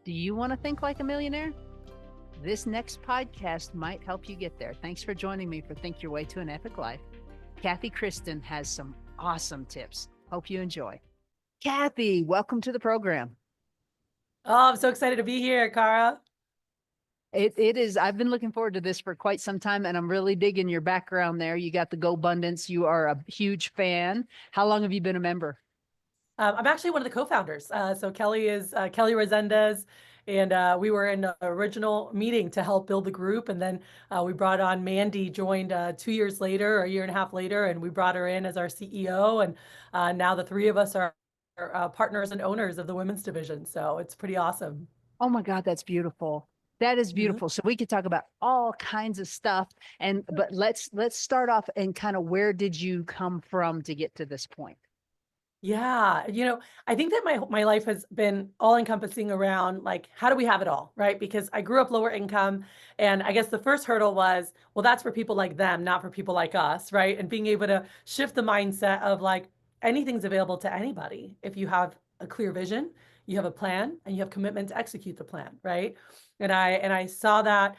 Do you want to think like a millionaire? This next podcast might help you get there. Thanks for joining me for Think Your Way to an Epic Life. Cathy Christen has some awesome tips. Hope you enjoy. Cathy, welcome to the program. Oh, I'm so excited to be here, Cara. It is. I've been looking forward to this for quite some time, and I'm really digging your background there. You got the GoBundance. You are a huge fan. How long have you been a member? I'm actually one of the co-founders. So Kelly is Kelly Resendez, and we were in the original meeting to help build the group, and then we brought on Mandy, joined 2 years later, or a year and a half later, and we brought her in as our CEO, and now the three of us are partners and owners of the women's division. So it's pretty awesome. Oh my God, that's beautiful. That is Mhm. beautiful. So we could talk about all kinds of stuff, but let's start off and kind of where did you come from to get to this point? Yeah, I think that my life has been all encompassing around like how do we have it all, right? Because I grew up lower income, and I guess the first hurdle was, well, that's for people like them, not for people like us, right? And being able to shift the mindset of like anything's available to anybody if you have a clear vision, you have a plan, and you have commitment to execute the plan, right? And I saw that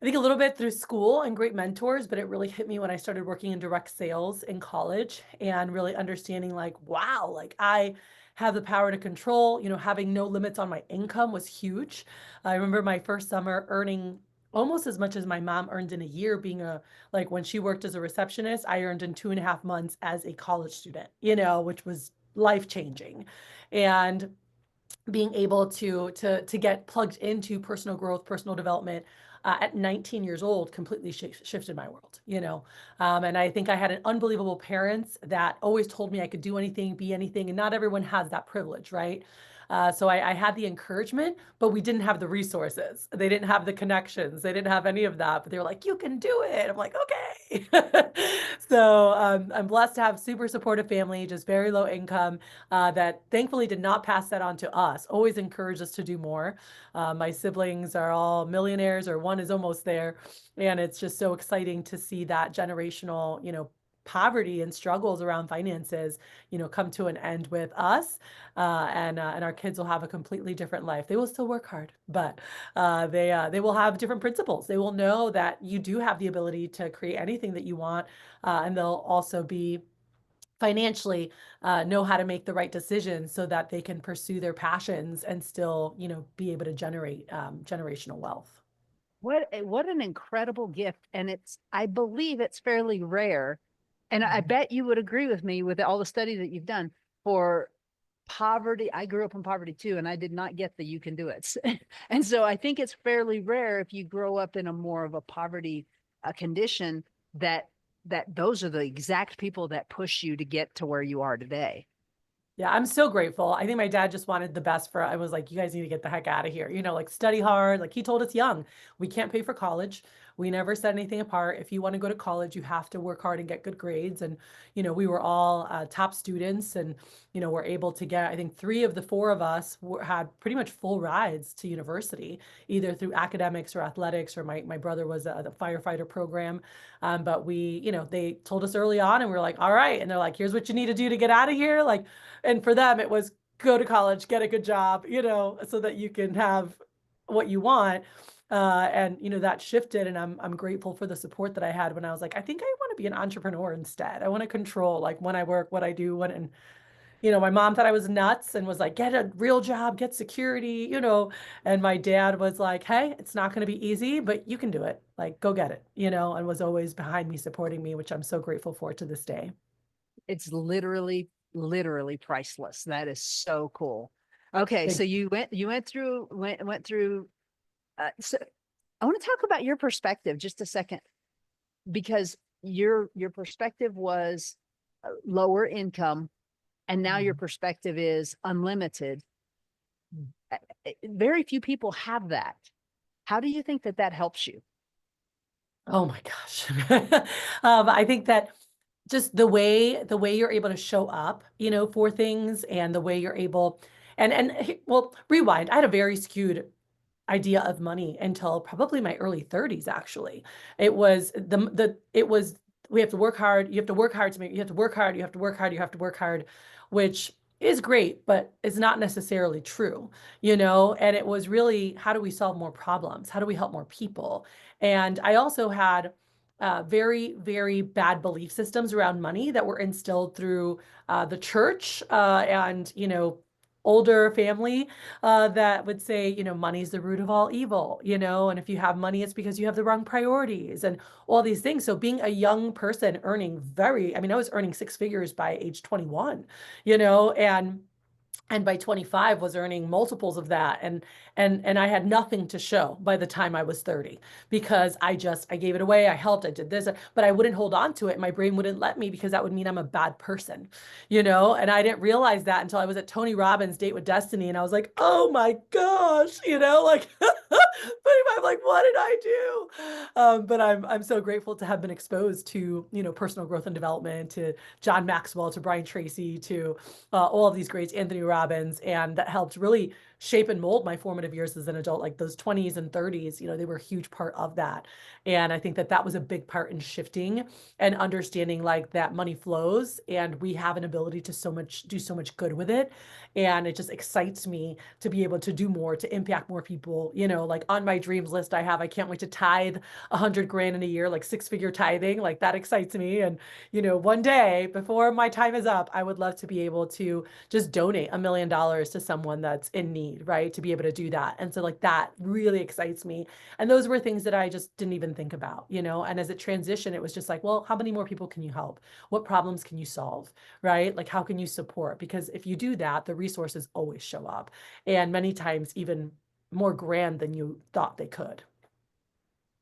I think a little bit through school and great mentors, but it really hit me when I started working in direct sales in college and really understanding like, wow, like I have the power to control, having no limits on my income was huge. I remember my first summer earning almost as much as my mom earned in a year being like when she worked as a receptionist, I earned in 2.5 months as a college student, which was life changing. And being able to get plugged into personal growth, personal development at 19 years old completely shifted my world, and I think I had an unbelievable parents that always told me I could do anything, be anything, and not everyone has that privilege, right? So I had the encouragement, but we didn't have the resources. They didn't have the connections. They didn't have any of that. But they were like, "You can do it." I'm like, "Okay." So I'm blessed to have super supportive family, just very low income, that thankfully did not pass that on to us. Always encouraged us to do more. My siblings are all millionaires, or one is almost there, and it's just so exciting to see that generational, poverty and struggles around finances, come to an end with us, and our kids will have a completely different life. They will still work hard, but they will have different principles. They will know that you do have the ability to create anything that you want, and they'll also be financially know how to make the right decisions so that they can pursue their passions and still, be able to generate generational wealth. What an incredible gift. And I believe it's fairly rare. And I Mhm. bet you would agree with me with all the study that you've done for poverty. I grew up in poverty too, and I did not get the you can do it. And so I think it's fairly rare if you grow up in a more of a poverty condition that those are the exact people that push you to get to where you are today. Yeah, I'm so grateful. I think my dad just wanted the best for, I was like, you guys need to get the heck out of here. Like study hard. Like he told us young, we can't pay for college. We never set anything apart. If you want to go to college, you have to work hard and get good grades. And, we were all top students, and, we're able to get, I think three of the four of us had pretty much full rides to university, either through academics or athletics, or my brother was the firefighter program. But they told us early on, and we are like, all right. And they're like, here's what you need to do to get out of here. Like, and for them, it was go to college, get a good job, so that you can have what you want. And that shifted, and I'm grateful for the support that I had when I was like, I think I want to be an entrepreneur instead. I want to control like when I work, what I do, when, and my mom thought I was nuts and was like, get a real job, get security, and my dad was like, hey, it's not going to be easy, but you can do it. Like, go get it, and was always behind me, supporting me, which I'm so grateful for to this day. It's literally priceless. That is so cool. Okay, so Thank you went through so I want to talk about your perspective just a second, because your perspective was lower income, and now your you. perspective is unlimited. Very few people have that. How do you think that that helps you? Oh my gosh. I think that just the way you're able to show up, for things, and the way you're able, well, rewind. I had a very skewed idea of money until probably my early 30s, actually. It was it was we have to work hard, you have to work hard to make, you have to work hard, you have to work hard, you have to work hard, which is great, but it's not necessarily true, you know? And it was really, how do we solve more problems? How do we help more people? And I also had very, very bad belief systems around money that were instilled through the church and, you know, older family that would say, you know, money's the root of all evil, you know, and if you have money, it's because you have the wrong priorities and all these things. So being a young person earning I mean, I was earning six figures by age 21, you know, and by 25 was earning multiples of that, and I had nothing to show by the time I was 30 because I gave it away, I helped, I did this, but I wouldn't hold on to it. My brain wouldn't let me because that would mean I'm a bad person, you know. And I didn't realize that until I was at Tony Robbins' Date with Destiny, and I was like, oh my gosh, you know, like but I'm like, what did I do? But I'm so grateful to have been exposed to, you know, personal growth and development, to John Maxwell, to Brian Tracy, to all of these greats, Anthony Robbins, and that helped really shape and mold my formative years as an adult. Like those 20s and 30s, you know, they were a huge part of that. And I think that that was a big part in shifting and understanding like that money flows and we have an ability to do so much good with it. And it just excites me to be able to do more, to impact more people. You know, like on my dreams list, I can't wait to tithe 100 grand in a year, like six-figure tithing. Like that excites me. And, you know, one day before my time is up, I would love to be able to just donate $1 million to someone that's in need, right? To be able to do that. And so like that really excites me. And those were things that I just didn't even think about, you know? And as it transitioned, it was just like, well, how many more people can you help? What problems can you solve, right? Like how can you support? Because if you do that, the resources always show up. And many times even more grand than you thought they could.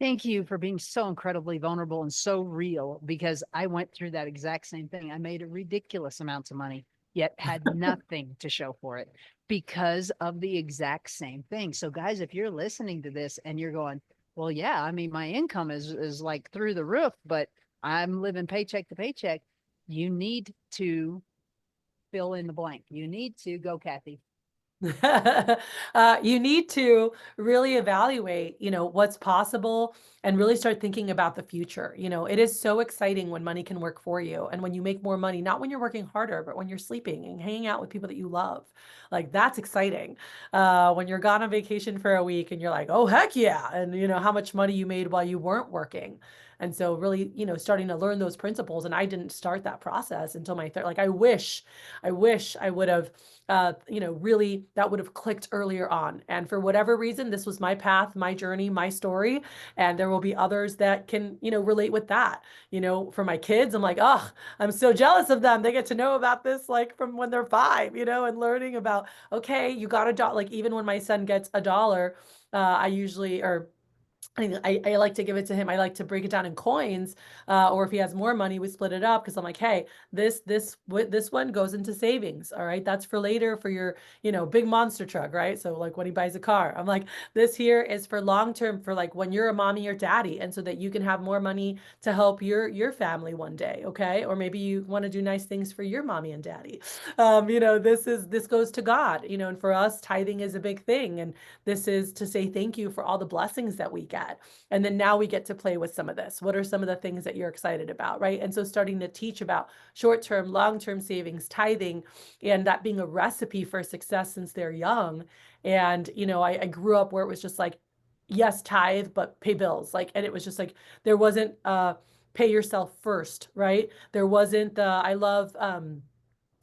Thank you for being so incredibly vulnerable and so real because I went through that exact same thing. I made ridiculous amounts of money, yet had nothing to show for it because of the exact same thing. So, guys, if you're listening to this and you're going, well, yeah, I mean, my income is like through the roof, but I'm living paycheck to paycheck, you need to fill in the blank. You need to go, Cathy. You need to really evaluate, you know, what's possible and really start thinking about the future. You know, it is so exciting when money can work for you and when you make more money, not when you're working harder, but when you're sleeping and hanging out with people that you love. Like that's exciting. When you're gone on vacation for a week and you're like, oh, heck yeah. And you know, how much money you made while you weren't working. And so really, you know, starting to learn those principles. And I didn't start that process until my third, like I wish I would have you know, really that would have clicked earlier on. And for whatever reason, this was my path, my journey, my story. And there will be others that can, you know, relate with that. You know, for my kids, I'm like, oh, I'm so jealous of them. They get to know about this like from when they're 5, you know, and learning about, okay, you got $1. Like even when my son gets $1, I usually, or I like to give it to him. I like to break it down in coins, or if he has more money, we split it up because I'm like, hey, this one goes into savings. All right, that's for later for your, you know, big monster truck, right? So like when he buys a car, I'm like, this here is for long term for like when you're a mommy or daddy, and so that you can have more money to help your family one day, okay? Or maybe you want to do nice things for your mommy and daddy. You know, this goes to God, you know, and for us, tithing is a big thing, and this is to say thank you for all the blessings that we get. And then now we get to play with some of this. What are some of the things that you're excited about, right? And so starting to teach about short-term, long-term savings, tithing, and that being a recipe for success since they're young. And, you know, I grew up where it was just like, yes, tithe, but pay bills. Like, and it was just like, there wasn't pay yourself first, right? There wasn't I love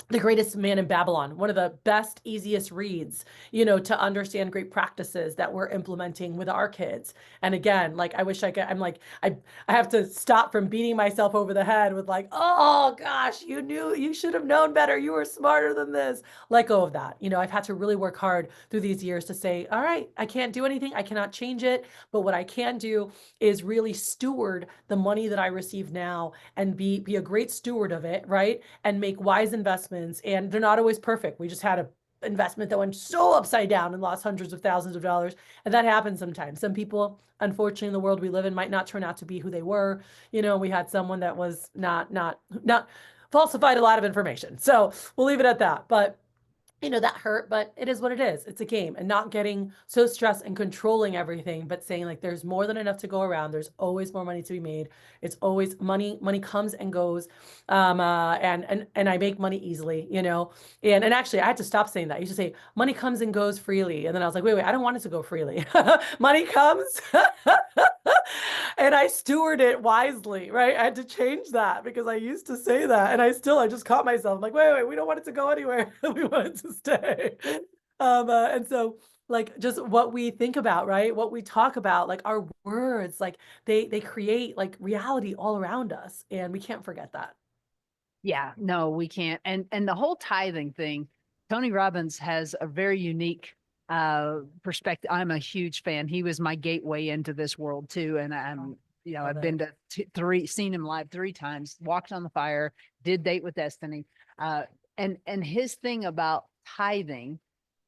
The Greatest Man in Babylon, one of the best, easiest reads, you know, to understand great practices that we're implementing with our kids. And again, like I wish I could, I'm like, I have to stop from beating myself over the head with like, oh gosh, you should have known better. You were smarter than this. Let go of that. You know, I've had to really work hard through these years to say, all right, I can't do anything. I cannot change it. But what I can do is really steward the money that I receive now and be a great steward of it, right? And make wise investments. And they're not always perfect. We just had a investment that went so upside down and lost hundreds of thousands of dollars. And that happens sometimes. Some people, unfortunately, in the world we live in might not turn out to be who they were. You know, we had someone that was not falsified a lot of information. So we'll leave it at that. But that hurt, but it is what it is. It's a game, and not getting so stressed and controlling everything, but saying like there's more than enough to go around. There's always more money to be made. It's always money. Money comes and goes. And I make money easily, And actually I had to stop saying that. I used to say money comes and goes freely. And then I was like, wait, I don't want it to go freely. Money comes and I steward it wisely, right? I had to change that because I used to say that, and I just caught myself. I'm like, wait, we don't want it to go anywhere. We want it to stay. And so like just what we think about, right? What we talk about, like our words, like they create like reality all around us, and we can't forget that. Yeah, no, we can't. And the whole tithing thing, Tony Robbins has a very unique perspective. I'm a huge fan. He was my gateway into this world too. And Love I've been it. to three, seen him live 3 times, walked on the fire, did Date with Destiny. Uh, and his thing about tithing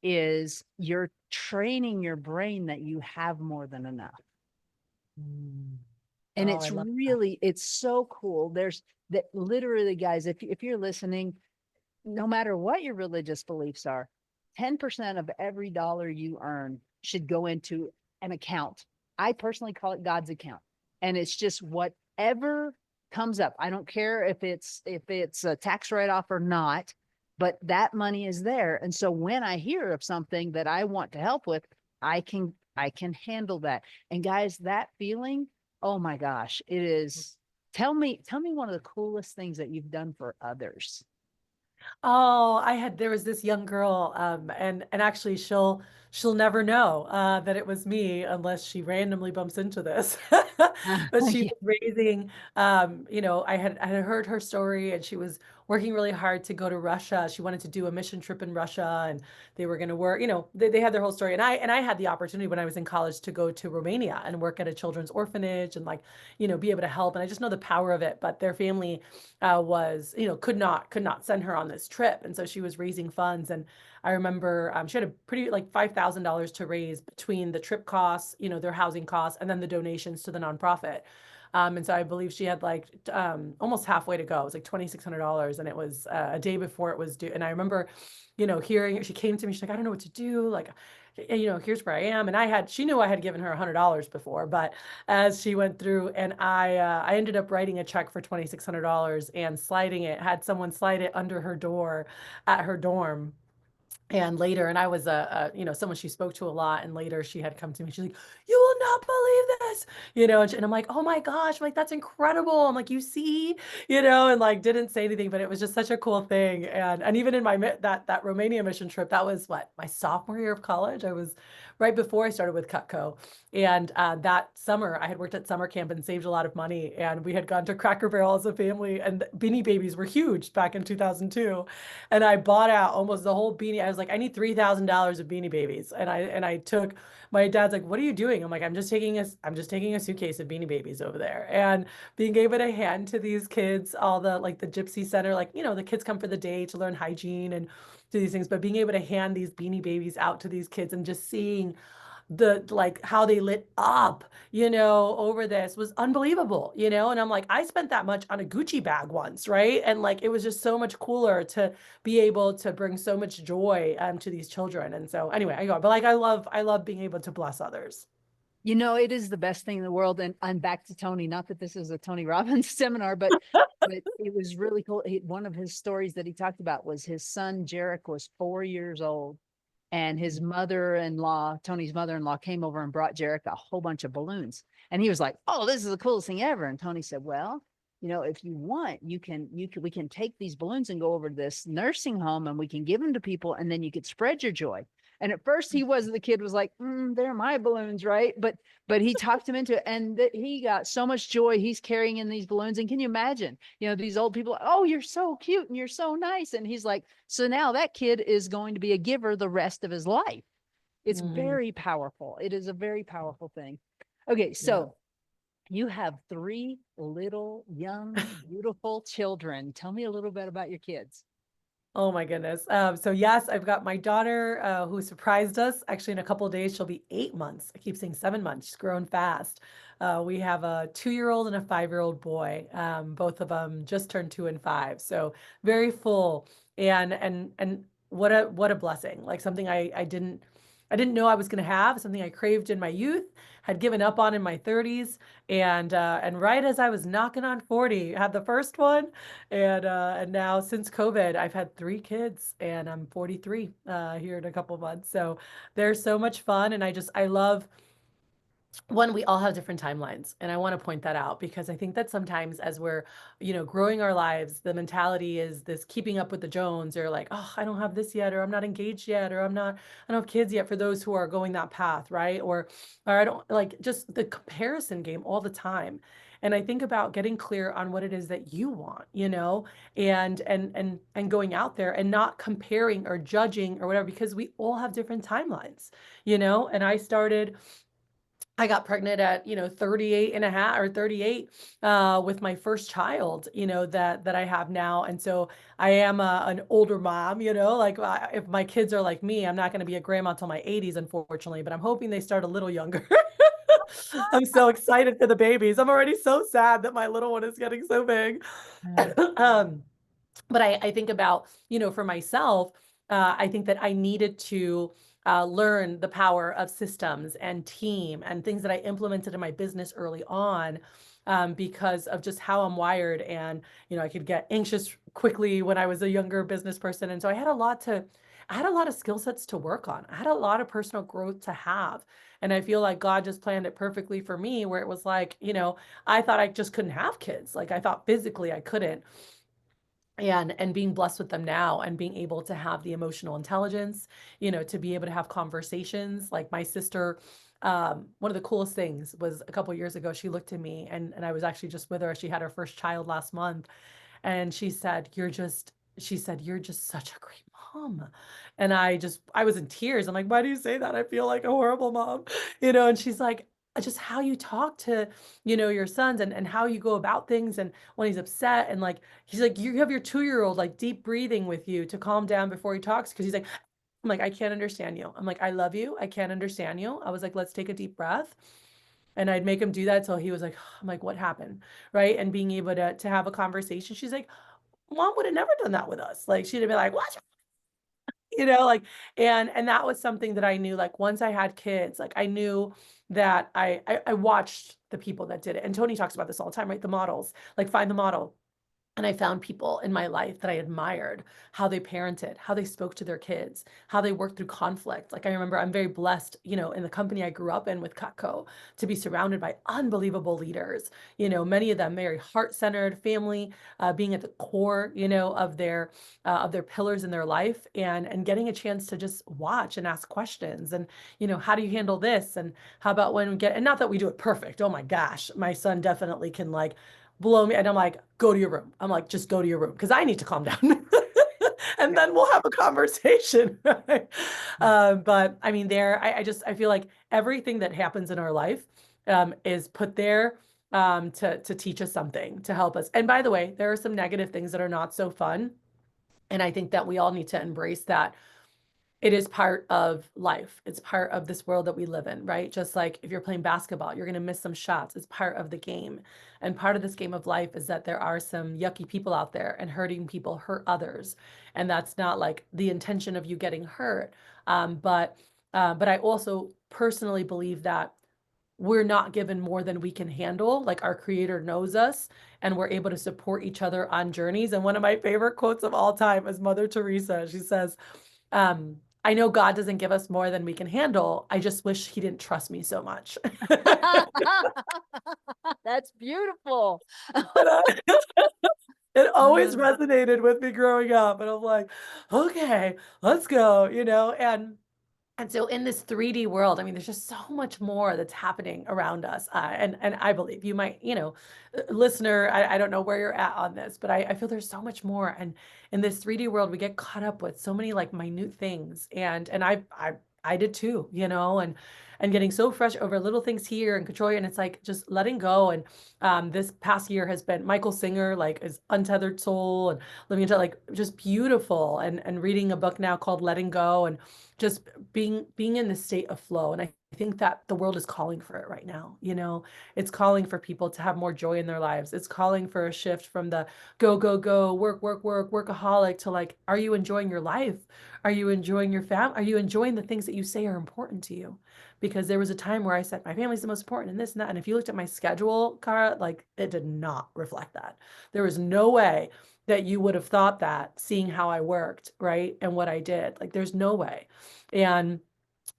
is you're training your brain that you have more than enough. Mm. And Oh, I love that. it's so cool. There's that literally, guys, if you're listening, no matter what your religious beliefs are, 10% of every dollar you earn should go into an account. I personally call it God's account. And it's just whatever comes up. I don't care if it's a tax write-off or not, but that money is there. And so when I hear of something that I want to help with, I can handle that. And guys, that feeling, oh my gosh, it is. Tell me one of the coolest things that you've done for others. Oh, there was this young girl, and actually she'll never know that it was me unless she randomly bumps into this. But she Yeah. was raising, I had heard her story, and she was working really hard to go to Russia. She wanted to do a mission trip in Russia, and they were going to work, they had their whole story. And I had the opportunity when I was in college to go to Romania and work at a children's orphanage and like, be able to help. And I just know the power of it. But their family was, could not send her on this trip. And so she was raising funds. And I remember she had a pretty like $5,000 to raise between the trip costs, their housing costs, and then the donations to the nonprofit. And so I believe she had like almost halfway to go. It was like $2,600, and it was a day before it was due. And I remember, hearing she came to me. She's like, I don't know what to do. Like, here's where I am. And she knew I had given her $100 before, but as she went through, and I ended up writing a check for $2,600 and had someone slide it under her door at her dorm. And later, and I was someone she spoke to a lot, and later she had come to me. She's like, "You will not believe this," and I'm like, "Oh my gosh!" I'm like, "That's incredible." I'm like, "You see," and like didn't say anything, but it was just such a cool thing. And even in that Romania mission trip, that was what, my sophomore year of college. I was right before I started with Cutco, and that summer I had worked at summer camp and saved a lot of money, and we had gone to Cracker Barrel as a family, and Beanie Babies were huge back in 2002. And I bought out almost the whole beanie. I was like, I need $3,000 of Beanie Babies. And I took, my dad's like, what are you doing? I'm like, I'm just taking a suitcase of Beanie Babies over there. And being able to hand to these kids all the like the Gypsy Center, like, the kids come for the day to learn hygiene and do these things, but being able to hand these Beanie Babies out to these kids and just seeing the like how they lit up, over this was unbelievable, and I'm like, I spent that much on a Gucci bag once, right? And like it was just so much cooler to be able to bring so much joy to these children. And so anyway, I go, but like I love being able to bless others. It is the best thing in the world. And I'm back to Tony. Not that this is a Tony Robbins seminar, but it was really cool. One of his stories that he talked about was his son Jarek was 4 years old, and his mother-in-law, Tony's mother-in-law, came over and brought Jarek a whole bunch of balloons. And he was like, "Oh, this is the coolest thing ever." And Tony said, "Well, if you want, we can take these balloons and go over to this nursing home, and we can give them to people, and then you could spread your joy." And at first the kid was like, "They're my balloons, right?" But he talked him into it, and he got so much joy. He's carrying in these balloons. And can you imagine, these old people, "Oh, you're so cute and you're so nice." And he's like, so now that kid is going to be a giver the rest of his life. It's Mhm. very powerful. It is a very powerful thing. Okay, Yeah. so you have three little, young, beautiful children. Tell me a little bit about your kids. Oh my goodness. So yes, I've got my daughter who surprised us. Actually, in a couple of days, she'll be 8 months. I keep saying 7 months. She's grown fast. We have a 2-year-old and a 5-year-old boy. Both of them just turned 2 and 5. So very full. And what a blessing. Like something I didn't know I was going to have, something I craved in my youth, had given up on in my 30s, and right as I was knocking on 40, had the first one, and now since COVID, I've had 3 kids, and I'm 43 here in a couple of months. So they're so much fun, and I love one, we all have different timelines. And I want to point that out because I think that sometimes as we're, growing our lives, the mentality is this keeping up with the Jones, or like, oh, I don't have this yet, or I'm not engaged yet, or I don't have kids yet, for those who are going that path, right? Or I don't, like, just the comparison game all the time. And I think about getting clear on what it is that you want, and going out there and not comparing or judging or whatever, because we all have different timelines, and I got pregnant at, 38 and a half or 38 with my first child, that I have now. And so I am an older mom, like if my kids are like me, I'm not going to be a grandma until my 80s, unfortunately, but I'm hoping they start a little younger. I'm so excited for the babies. I'm already so sad that my little one is getting so big. um, but I think about, for myself, I think that I needed to learn the power of systems and team and things that I implemented in my business early on, because of just how I'm wired. And, I could get anxious quickly when I was a younger business person. And so I had a lot of skill sets to work on. I had a lot of personal growth to have. And I feel like God just planned it perfectly for me, where it was like, I thought I just couldn't have kids. Like I thought physically I couldn't, and being blessed with them now, and being able to have the emotional intelligence, to be able to have conversations. Like my sister, one of the coolest things was a couple years ago, she looked at me, and I was actually just with her. She had her first child last month, and she said, "You're just such a great mom." And I was in tears. I'm like, "Why do you say that? I feel like a horrible mom." And she's like, just how you talk to, your sons, and how you go about things, and when he's upset, and like he's like, you have your 2-year-old like deep breathing with you to calm down before he talks, because he's like, I'm like, I can't understand you. I'm like, I love you. I can't understand you. I was like, let's take a deep breath. And I'd make him do that till he was like, I'm like, what happened? Right. And being able to have a conversation. She's like, Mom would have never done that with us. Like she'd have been like, what? Like, and that was something that I knew, like once I had kids, like I knew that I watched the people that did it. And Tony talks about this all the time, right? The models, like find the model. And I found people in my life that I admired, how they parented, how they spoke to their kids, how they worked through conflict. Like I remember, I'm very blessed, in the company I grew up in with Cutco, to be surrounded by unbelievable leaders. Many of them very heart-centered, family being at the core, of their pillars in their life, and getting a chance to just watch and ask questions. And how do you handle this? And how about when we get, and not that we do it perfect. Oh my gosh, my son definitely can like blow me. And I'm like, go to your room. I'm like, just go to your room because I need to calm down. And then we'll have a conversation. Right? But I mean, I feel like everything that happens in our life is put there to teach us something, to help us. And by the way, there are some negative things that are not so fun. And I think that we all need to embrace that. It is part of life. It's part of this world that we live in, right? Just like if you're playing basketball, you're going to miss some shots. It's part of the game. And part of this game of life is that there are some yucky people out there, and hurting people hurt others. And that's not like the intention of you getting hurt. But I also personally believe that we're not given more than we can handle. Like our creator knows us, and we're able to support each other on journeys. And one of my favorite quotes of all time is Mother Teresa. She says, I know God doesn't give us more than we can handle. I just wish he didn't trust me so much. That's beautiful. It always resonated with me growing up. And I'm like, okay, let's go, and so in this 3D world, I mean, there's just so much more that's happening around us. And I believe you might, listener, I don't know where you're at on this, but I feel there's so much more. And in this 3D world, we get caught up with so many like minute things. And I did too, and getting so fresh over little things here and controlling. And it's like just letting go. And this past year has been Michael Singer, like his Untethered Soul and Living into like just beautiful, and reading a book now called Letting Go, and just being in the state of flow. And I think that the world is calling for it right now. You know, it's calling for people to have more joy in their lives. It's calling for a shift from the go, go, go, work, work, work, workaholic to like, are you enjoying your life? Are you enjoying your family? Are you enjoying the things that you say are important to you? Because there was a time where I said, my family's the most important and this and that. And if you looked at my schedule, Cara, like it did not reflect that. There was no way that you would have thought that seeing how I worked, right? And what I did. Like there's no way. And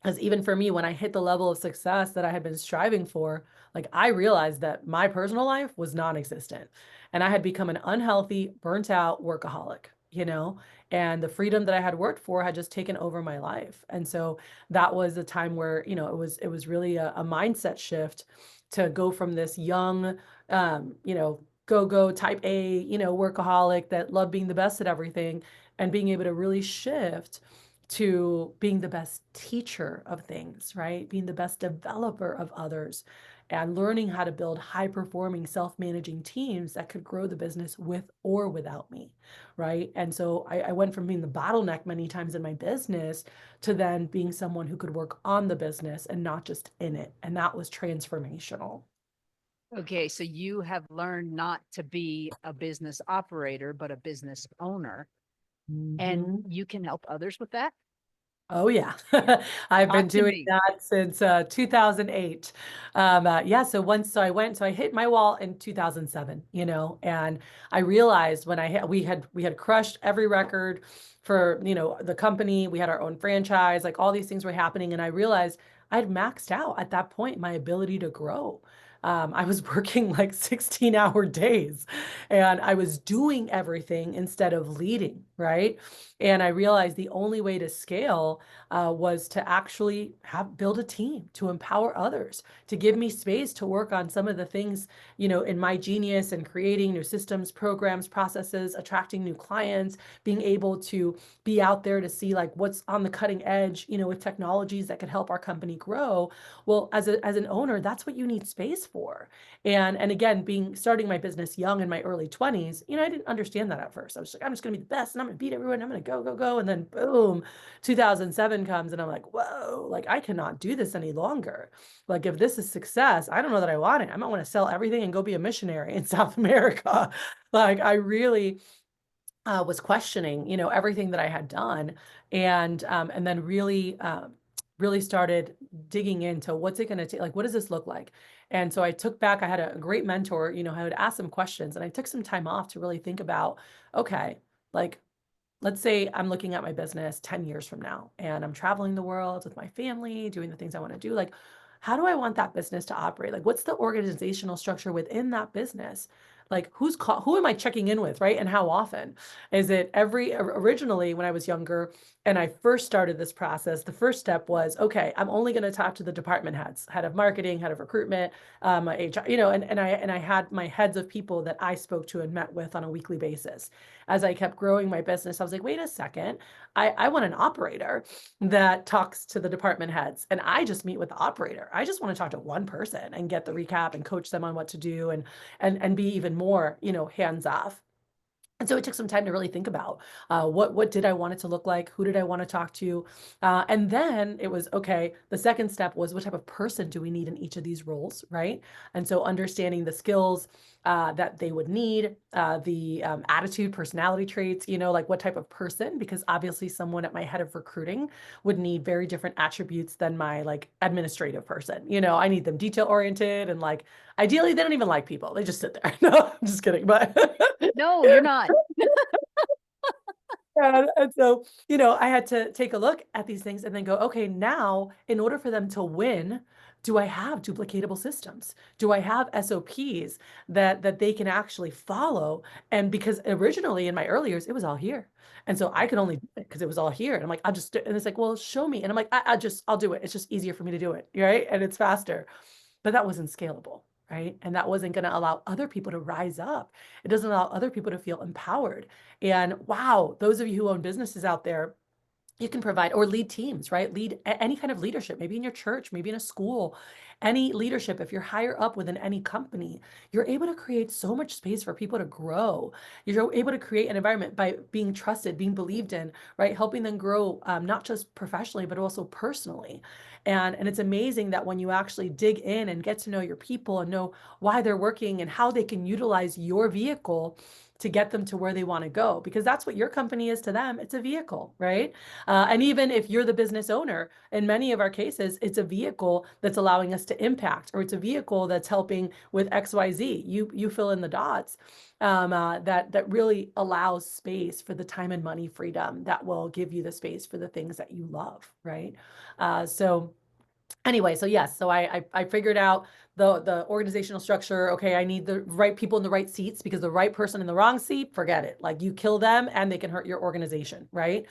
because even for me, when I hit the level of success that I had been striving for, like I realized that my personal life was non-existent and I had become an unhealthy, burnt out workaholic, you know, and the freedom that I had worked for had just taken over my life. And so that was a time where, you know, it was really a mindset shift to go from this young, you know, go type A, you know, workaholic that loved being the best at everything and being able to really shift to being the best teacher of things, right? Being the best developer of others and learning how to build high performing self-managing teams that could grow the business with or without me, right? And so I went from being the bottleneck many times in my business to then being someone who could work on the business and not just in it. And that was transformational. Okay, so you have learned not to be a business operator, but a business owner, and Mhm. you can help others with that. Oh yeah, I've been Talk to doing me. that since 2008. Yeah, so I hit my wall in 2007, you know, and I realized when I hit, we had crushed every record for, you know, the company. We had our own franchise, like all these things were happening, and I realized I had maxed out at that point my ability to grow. I was working like 16-hour days and I was doing everything instead of leading, right? And I realized the only way to scale was to actually build a team to empower others, to give me space to work on some of the things, you know, in my genius and creating new systems, programs, processes, attracting new clients, being able to be out there to see like what's on the cutting edge, you know, with technologies that could help our company grow. Well, as an owner, that's what you need space for. And again, starting my business young in my early 20s, you know, I didn't understand that at first. I was like, I'm just gonna be the best and I'm gonna beat everyone. I'm gonna go, go, go. And then boom, 2007 comes and I'm like, whoa, like I cannot do this any longer. Like if this is success, I don't know that I want it. I might want to sell everything and go be a missionary in South America. Like I really was questioning, you know, everything that I had done, and then really started digging into what's it going to take, like what does this look like? And so I took back. I had a great mentor, you know, I would ask some questions, and I took some time off to really think about, okay, like let's say I'm looking at my business 10 years from now and I'm traveling the world with my family, doing the things I want to do. Like, how do I want that business to operate? Like, what's the organizational structure within that business? Like, who am I checking in with, right? And how often? Is it originally when I was younger and I first started this process, the first step was, okay, I'm only going to talk to the department heads, head of marketing, head of recruitment, HR, you know, and I had my heads of people that I spoke to and met with on a weekly basis. As I kept growing my business, I was like, wait a second, I want an operator that talks to the department heads. And I just meet with the operator. I just want to talk to one person and get the recap and coach them on what to do and be even more, you know, hands off. And so it took some time to really think about what did I want it to look like? Who did I want to talk to? And then it was, okay, the second step was what type of person do we need in each of these roles, right? And so understanding the skills that they would need, the attitude, personality traits, you know, like what type of person, because obviously someone at my head of recruiting would need very different attributes than my like administrative person. You know, I need them detail oriented and like ideally they don't even like people. They just sit there. No, I'm just kidding. But No, you're not. and so, you know, I had to take a look at these things and then go, okay, now in order for them to win, do I have duplicatable systems? Do I have SOPs that they can actually follow? And because originally in my early years, it was all here. And so I could only do it because it was all here. And I'm like, and it's like, well, show me. And I'm like, I'll do it. It's just easier for me to do it. Right. And it's faster. But that wasn't scalable, right? And that wasn't going to allow other people to rise up. It doesn't allow other people to feel empowered. And wow, those of you who own businesses out there, you can provide, or lead teams, right? Lead any kind of leadership, maybe in your church, maybe in a school, any leadership. If you're higher up within any company, you're able to create so much space for people to grow. You're able to create an environment by being trusted, being believed in, right? Helping them grow, not just professionally, but also personally. And it's amazing that when you actually dig in and get to know your people and know why they're working and how they can utilize your vehicle to get them to where they want to go, because that's what your company is to them. It's a vehicle, right? And even if you're the business owner, in many of our cases, it's a vehicle that's allowing us to impact, or it's a vehicle that's helping with XYZ. You fill in the dots. That really allows space for the time and money freedom that will give you the space for the things that you love, right? So anyway, so yes, so I figured out the organizational structure. Okay, I need the right people in the right seats, because the right person in the wrong seat, forget it. Like, you kill them and they can hurt your organization, right?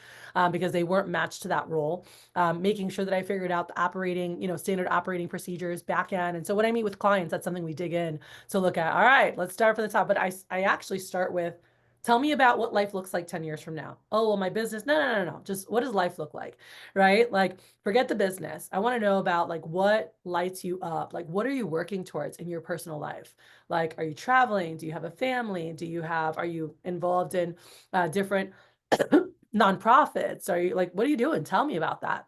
Because they weren't matched to that role. Making sure that I figured out the operating, standard operating procedures, back end. And so when I meet with clients, that's something we dig in to look at. All right, let's start from the top. But I actually start with, tell me about what life looks like 10 years from now. Oh, well, my business. No. Just what does life look like? Right? Like, forget the business. I want to know about, like, what lights you up? Like, what are you working towards in your personal life? Like, are you traveling? Do you have a family? Are you involved in different nonprofits? Are you, like, what are you doing? Tell me about that.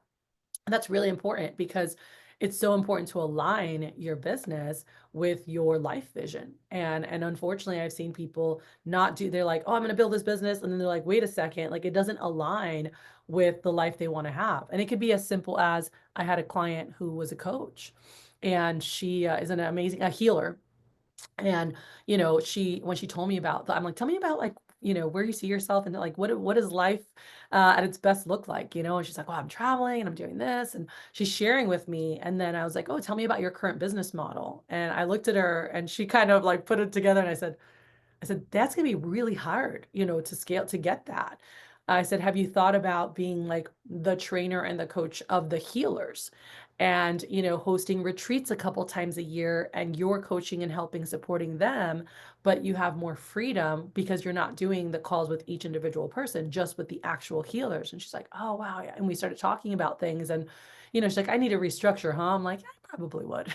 And that's really important, because it's so important to align your business with your life vision. And unfortunately, I've seen people not do, they're like, oh, I'm going to build this business. And then they're like, wait a second, like, it doesn't align with the life they want to have. And it could be as simple as, I had a client who was a coach, and she is an amazing, a healer. And, when she told me about I'm like, tell me about, like, where you see yourself, and like, what does life at its best look like, and she's like, well, I'm traveling and I'm doing this, and she's sharing with me. And then I was like, oh, tell me about your current business model. And I looked at her, and she kind of like put it together, and I said, that's going to be really hard, to scale, to get that. I said, have you thought about being like the trainer and the coach of the healers, and, hosting retreats a couple times a year, and you're coaching and helping, supporting them, but you have more freedom because you're not doing the calls with each individual person, just with the actual healers. And she's like, oh, wow. Yeah. And we started talking about things, and, she's like, I need to restructure, huh? I'm like, I probably would.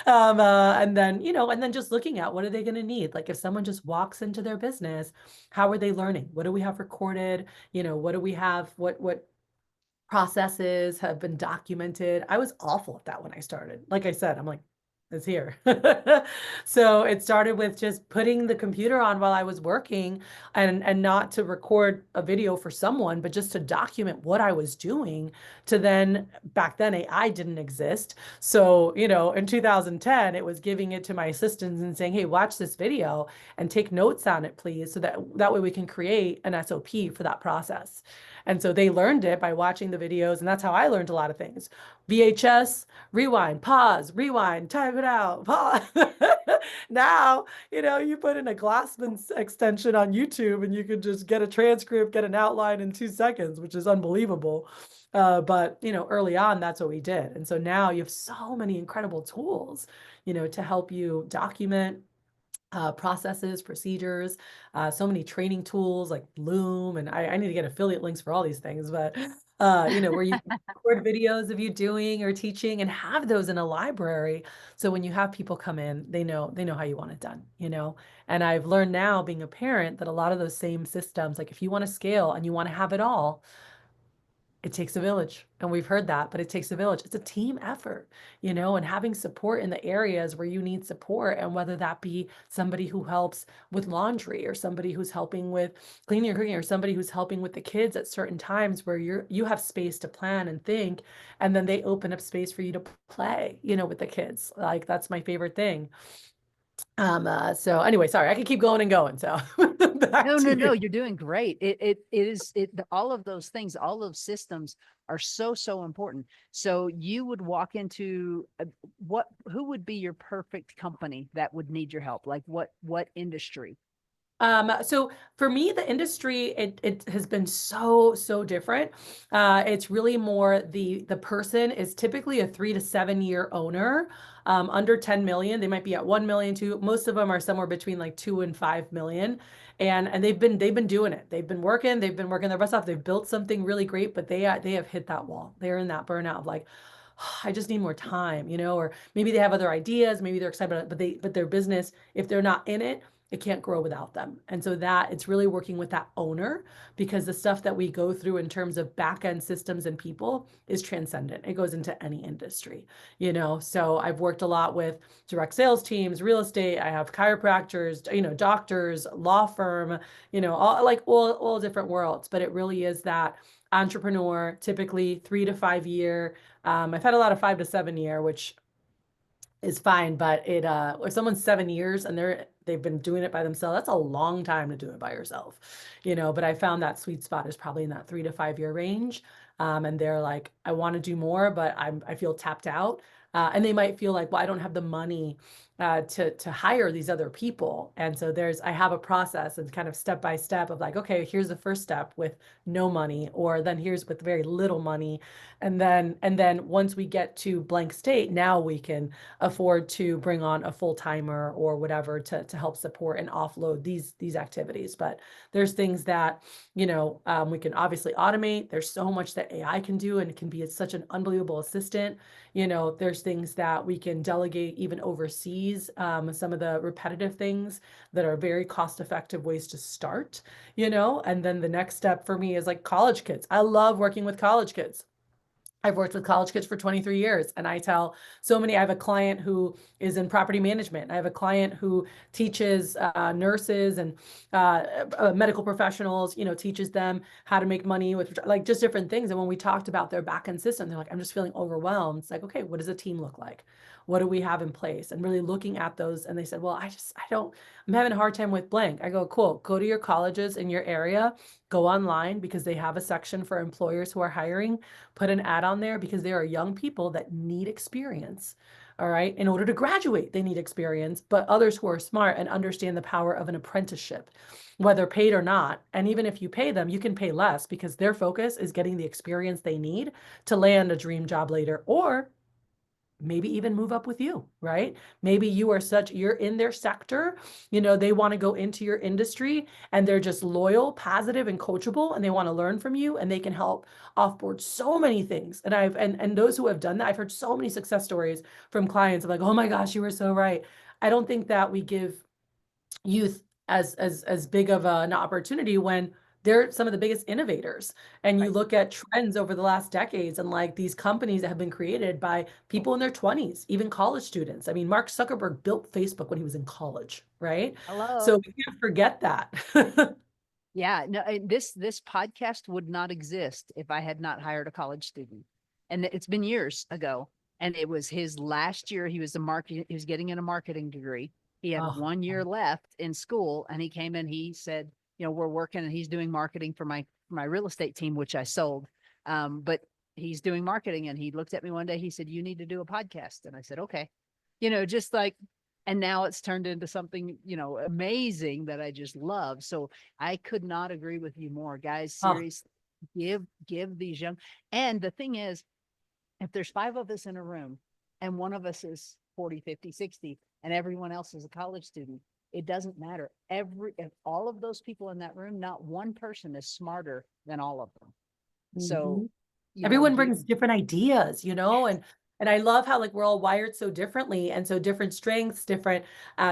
And then just looking at, what are they going to need? Like, if someone just walks into their business, how are they learning? What do we have recorded? What do we have? What processes have been documented? I was awful at that when I started. Like I said, I'm like, it's here. So it started with just putting the computer on while I was working, and not to record a video for someone, but just to document what I was doing. To then, back then, AI didn't exist. So, in 2010, it was giving it to my assistants and saying, hey, watch this video and take notes on it, please. So that way we can create an SOP for that process. And so they learned it by watching the videos. And that's how I learned a lot of things. VHS, rewind, pause, rewind, type it out, pause. Now, you put in a Glassman extension on YouTube, and you can just get a transcript, get an outline in 2 seconds, which is unbelievable. But, early on, that's what we did. And so now you have so many incredible tools, to help you document processes, procedures, so many training tools like Loom. And I need to get affiliate links for all these things, but where you record videos of you doing or teaching, and have those in a library. So when you have people come in, they know how you want it done. And I've learned now, being a parent, that a lot of those same systems, like, if you want to scale and you want to have it all, it takes a village. And we've heard that, but it takes a village. It's a team effort, and having support in the areas where you need support. And whether that be somebody who helps with laundry, or somebody who's helping with cleaning or cooking, or somebody who's helping with the kids at certain times where you have space to plan and think, and then they open up space for you to play, with the kids. Like, that's my favorite thing. So anyway, sorry, I could keep going and going. So back No, to no, you. no, you're doing great. All of those things, all those systems are so important. So you would walk into who would be your perfect company that would need your help? Like, what industry? So for me, the industry, it has been so different. It's really more the person is typically a 3 to 7 year owner. Under 10 million, they might be at 1 million, two. Most of them are somewhere between like 2 and 5 million. And they've been doing it. They've been working their butts off. They've built something really great, but they have hit that wall. They're in that burnout of like, I just need more time, or maybe they have other ideas, maybe they're excited about it, but their business, if they're not in it, it can't grow without them. And so that it's really working with that owner, because the stuff that we go through in terms of back end systems and people is transcendent. It goes into any industry, So I've worked a lot with direct sales teams, real estate. I have chiropractors, doctors, law firm, all different worlds. But it really is that entrepreneur, typically 3 to 5 year. I've had a lot of 5 to 7 year, which is fine, but if someone's 7 years and they've been doing it by themselves, that's a long time to do it by yourself, but I found that sweet spot is probably in that 3 to 5 year range. And they're like, I want to do more, but I feel tapped out. And they might feel like, well, I don't have the money to hire these other people. And so I have a process and kind of step by step of like, okay, here's the first step with no money, or then here's with very little money. And then once we get to blank state, now we can afford to bring on a full timer or whatever to help support and offload these activities. But there's things that we can obviously automate. There's so much that AI can do, and it can be such an unbelievable assistant. There's things that we can delegate even overseas. Some of the repetitive things that are very cost effective ways to start. And then the next step for me is like college kids. I love working with college kids. I've worked with college kids for 23 years, and I have a client who is in property management. I have a client who teaches nurses and medical professionals, teaches them how to make money with like just different things. And when we talked about their back end system, they're like, I'm just feeling overwhelmed. It's like, okay, what does a team look like? What do we have in place? And really looking at those. And they said, well, I'm having a hard time with blank. I go, cool, go to your colleges in your area, go online because they have a section for employers who are hiring. Put an ad on there because there are young people that need experience. All right. In order to graduate, they need experience, but others who are smart and understand the power of an apprenticeship, whether paid or not. And even if you pay them, you can pay less because their focus is getting the experience they need to land a dream job later, or maybe even move up with you, right? Maybe you're in their sector, they want to go into your industry and they're just loyal, positive, and coachable, and they want to learn from you, and they can help offboard so many things. And those who have done that, I've heard so many success stories from clients of like, oh my gosh, you were so right. I don't think that we give youth as big of an opportunity when they're some of the biggest innovators. And you Right. look at trends over the last decades and like these companies that have been created by people in their 20s, even college students. I mean, Mark Zuckerberg built Facebook when he was in college, right? So Hello. we can't forget that. Yeah, no, this podcast would not exist if I had not hired a college student. And it's been years ago. And it was his last year. He was getting in a marketing degree. He had Oh, 1 year left in school, and he came in, he said, we're working, and he's doing marketing for my real estate team, which I sold. But he's doing marketing, and he looked at me one day, he said, you need to do a podcast. And I said, okay. Just like, and now it's turned into something, amazing that I just love. So I could not agree with you more, guys. oh, Seriously, give these young. And the thing is, if there's five of us in a room and one of us is 40, 50, 60, and everyone else is a college student, it doesn't matter. If all of those people in that room, not one person is smarter than all of them. So, mhm. Everyone give, brings different ideas, and I love how like we're all wired so differently, and so different strengths, different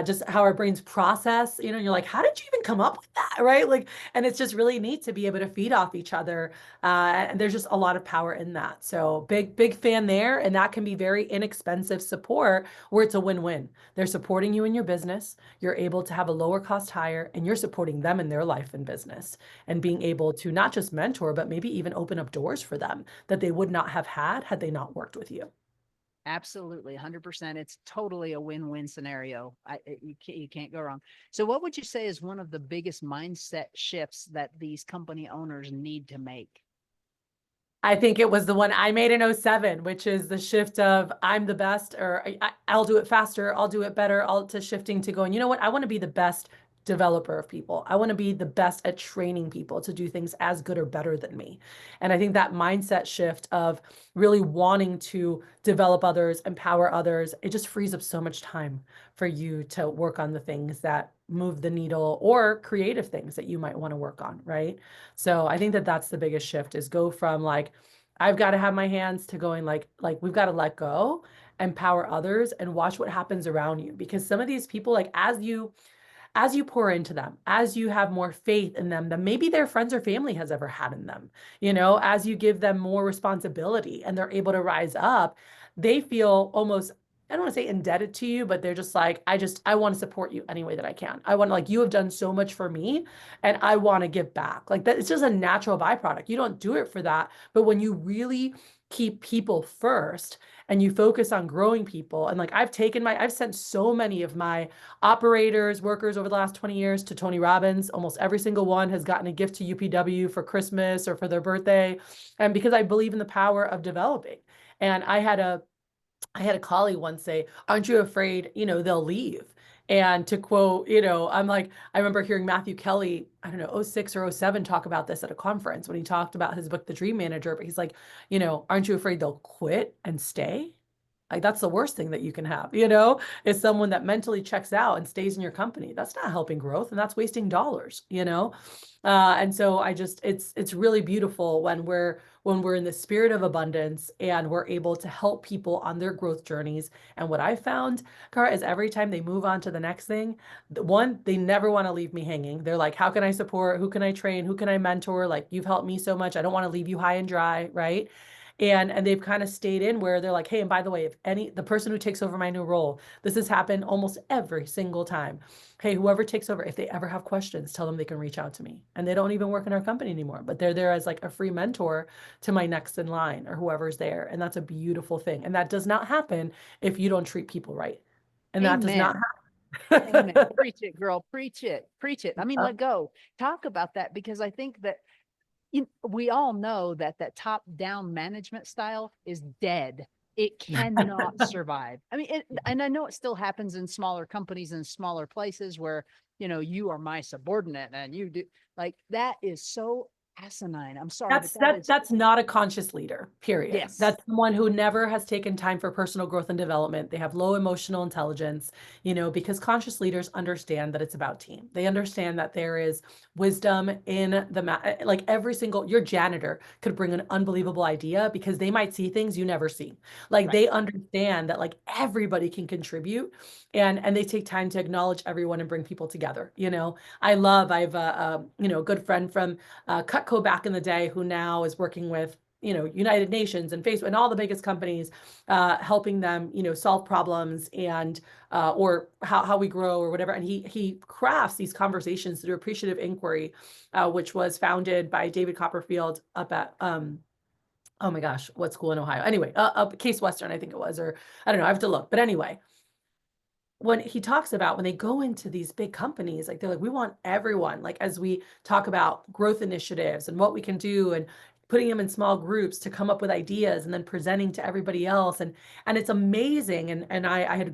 just how our brains process, and you're like, how did you even come up with that? Right? Like, and it's just really neat to be able to feed off each other. And there's just a lot of power in that. So big fan there. And that can be very inexpensive support where it's a win-win. They're supporting you in your business, you're able to have a lower cost hire, and you're supporting them in their life and business, and being able to not just mentor, but maybe even open up doors for them that they would not have had they not worked with you. absolutely 100%. It's totally a win-win scenario. You can't go wrong. So what would you say is one of the biggest mindset shifts that these company owners need to make? I think it was the one I made in '07, which is the shift of I'm the best, or I'll do it faster, I'll do it better, all to shifting to going, you know what? I want to be the best developer of people. I want to be the best at training people to do things as good or better than me. And I think that mindset shift of really wanting to develop others, empower others, it just frees up so much time for you to work on the things that move the needle or creative things that you might want to work on, right? So I think that that's the biggest shift, is go from like, I've got to have my hands, to going like we've got to let go, empower others, and watch what happens around you. Because some of these people, like as you pour into them, as you have more faith in them than maybe their friends or family has ever had in them, as you give them more responsibility and they're able to rise up, they feel almost, I don't want to say indebted to you, but they're just like, I want to support you any way that I can. I want to, like, you have done so much for me and I want to give back. Like that, it's just a natural byproduct. You don't do it for that. But when you really keep people first and you focus on growing people, and like I've sent so many of my operators, workers over the last 20 years to Tony Robbins. Almost every single one has gotten a gift to UPW for Christmas or for their birthday. And because I believe in the power of developing. And I had a colleague once say, aren't you afraid, they'll leave? And to quote, I'm like, I remember hearing Matthew Kelly, I don't know, '06 or '07 talk about this at a conference when he talked about his book, The Dream Manager. But he's like, aren't you afraid they'll quit and stay? Like that's the worst thing that you can have, is someone that mentally checks out and stays in your company. That's not helping growth, and that's wasting dollars. And so it's really beautiful when we're in the spirit of abundance and we're able to help people on their growth journeys. And what I found, Cara, is every time they move on to the next thing, one, they never want to leave me hanging. They're like, how can I support? Who can I train? Who can I mentor? Like, you've helped me so much. I don't want to leave you high and dry, right? And they've kind of stayed in where they're like, hey, and by the way, if the person who takes over my new role, this has happened almost every single time. Hey, whoever takes over, if they ever have questions, tell them they can reach out to me. And they don't even work in our company anymore, but they're there as like a free mentor to my next in line or whoever's there. And that's a beautiful thing. And that does not happen if you don't treat people right. And that does not Amen. happen. Amen. Preach it, girl. Preach it. Preach it. I mean, let go. Talk about that, because I think that we all know that that top-down management style is dead. It cannot survive. I mean, and I know it still happens in smaller companies and smaller places where, you are my subordinate and you do, like, that is so asinine. I'm sorry, but That's not a conscious leader, period. yes, That's someone who never has taken time for personal growth and development. They have low emotional intelligence, because conscious leaders understand that it's about team. They understand that there is wisdom in like your janitor could bring an unbelievable idea because they might see things you never see. Like right. they understand that like everybody can contribute, and they take time to acknowledge everyone and bring people together. I've a good friend from Cutco back in the day, who now is working with, United Nations and Facebook and all the biggest companies, helping them, solve problems and or how we grow or whatever. And he crafts these conversations through appreciative inquiry, which was founded by David Copperfield up at oh my gosh, what school in Ohio? Anyway, up Case Western, I think it was, or I don't know, I have to look. But anyway, when he talks about when they go into these big companies, like they're like, we want everyone, like as we talk about growth initiatives and what we can do and putting them in small groups to come up with ideas and then presenting to everybody else. And it's amazing. And I had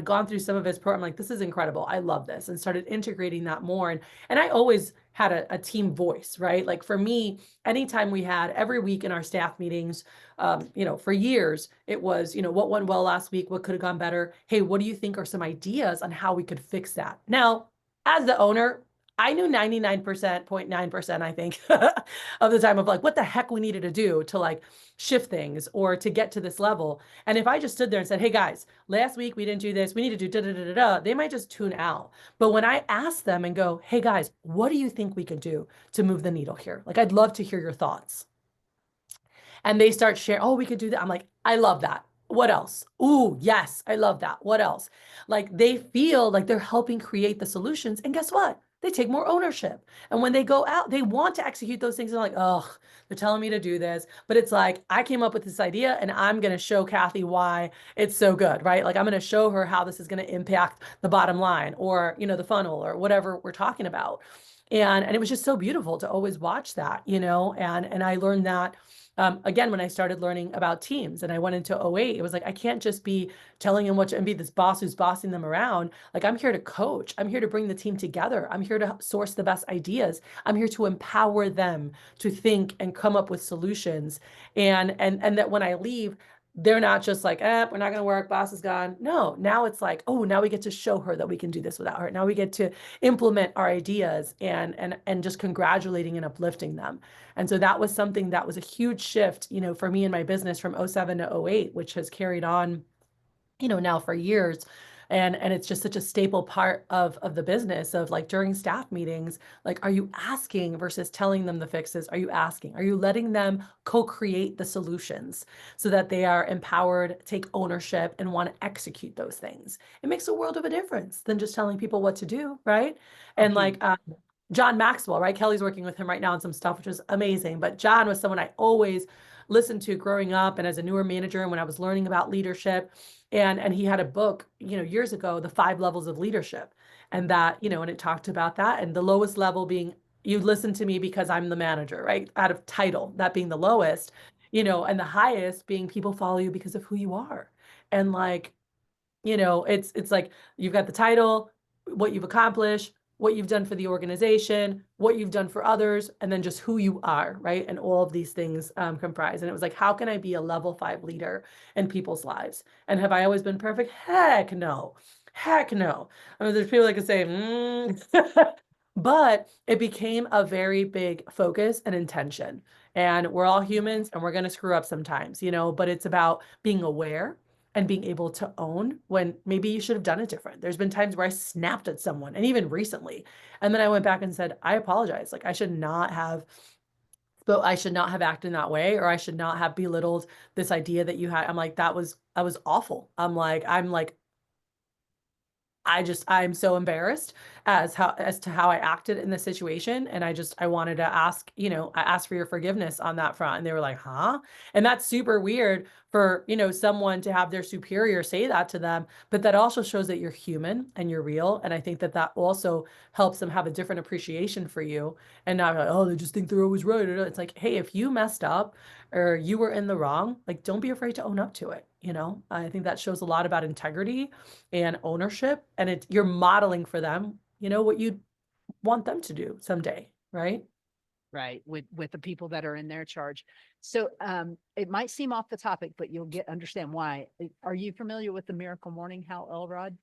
gone through some of his program, like, this is incredible. I love this, and started integrating that more. And I always had a team voice, right? Like for me, anytime we had every week in our staff meetings, for years, it was, what went well last week? What could have gone better? Hey, what do you think are some ideas on how we could fix that? Now, as the owner, I knew 99.9%, I think, of the time of like what the heck we needed to do to like shift things or to get to this level. And if I just stood there and said, hey guys, last week we didn't do this, we need to do da da da da da, they might just tune out. But when I ask them and go, hey guys, what do you think we can do to move the needle here? Like, I'd love to hear your thoughts. And they start sharing, oh, we could do that. I'm like, I love that. What else? Ooh, yes, I love that. What else? Like they feel like they're helping create the solutions. And guess what? They take more ownership. And when they go out, they want to execute those things. They're like, oh, they're telling me to do this. But it's like, I came up with this idea and I'm going to show Cathy why it's so good, right? Like I'm going to show her how this is going to impact the bottom line or, the funnel or whatever we're talking about. And it was just so beautiful to always watch that, and I learned that Again, when I started learning about teams and I went into '08, it was like, I can't just be telling them what to, and be this boss who's bossing them around. Like, I'm here to coach. I'm here to bring the team together. I'm here to source the best ideas. I'm here to empower them to think and come up with solutions. And that when I leave, they're not just like, we're not going to work, boss is gone. No, now it's like, oh, now we get to show her that we can do this without her. Now we get to implement our ideas and just congratulating and uplifting them. And so that was something that was a huge shift, for me in my business from '07 to '08, which has carried on, now for years. And it's just such a staple part of the business of, like, during staff meetings, like, are you asking versus telling them the fixes? Are you asking? Are you letting them co-create the solutions so that they are empowered, take ownership, and want to execute those things? It makes a world of a difference than just telling people what to do, right? Oh, And like, huge. John Maxwell, right? Kelly's working with him right now on some stuff, which is amazing. But John was someone I always listened to growing up and as a newer manager, and when I was learning about leadership. And he had a book, years ago, The 5 Levels of Leadership. And that, and it talked about that. And the lowest level being, you listen to me because I'm the manager, right? Out of title, that being the lowest, and the highest being people follow you because of who you are. And like, it's like you've got the title, what you've accomplished, what you've done for the organization, what you've done for others, and then just who you are, right? And all of these things comprise. And it was like, how can I be a level 5 leader in people's lives? And have I always been perfect? Heck no. Heck no. I mean, there's people that can say, but it became a very big focus and intention. And we're all humans and we're going to screw up sometimes, but it's about being aware and being able to own when maybe you should have done it different. There's been times where I snapped at someone, and even recently. And then I went back and said, I apologize. Like, I should not have acted in that way, or I should not have belittled this idea that you had. I'm like, that was awful. I'm so embarrassed as to how I acted in the situation. And I wanted to ask, I asked for your forgiveness on that front. And they were like, huh? And that's super weird for, someone to have their superior say that to them. But that also shows that you're human and you're real. And I think that also helps them have a different appreciation for you and not like, oh, they just think they're always right. It's like, hey, if you messed up or you were in the wrong, like, don't be afraid to own up to it. I think that shows a lot about integrity and ownership, and you're modeling for them, what you want them to do someday, right? Right. With the people that are in their charge. So it might seem off the topic, but you'll understand why. Are you familiar with the Miracle Morning, Hal Elrod?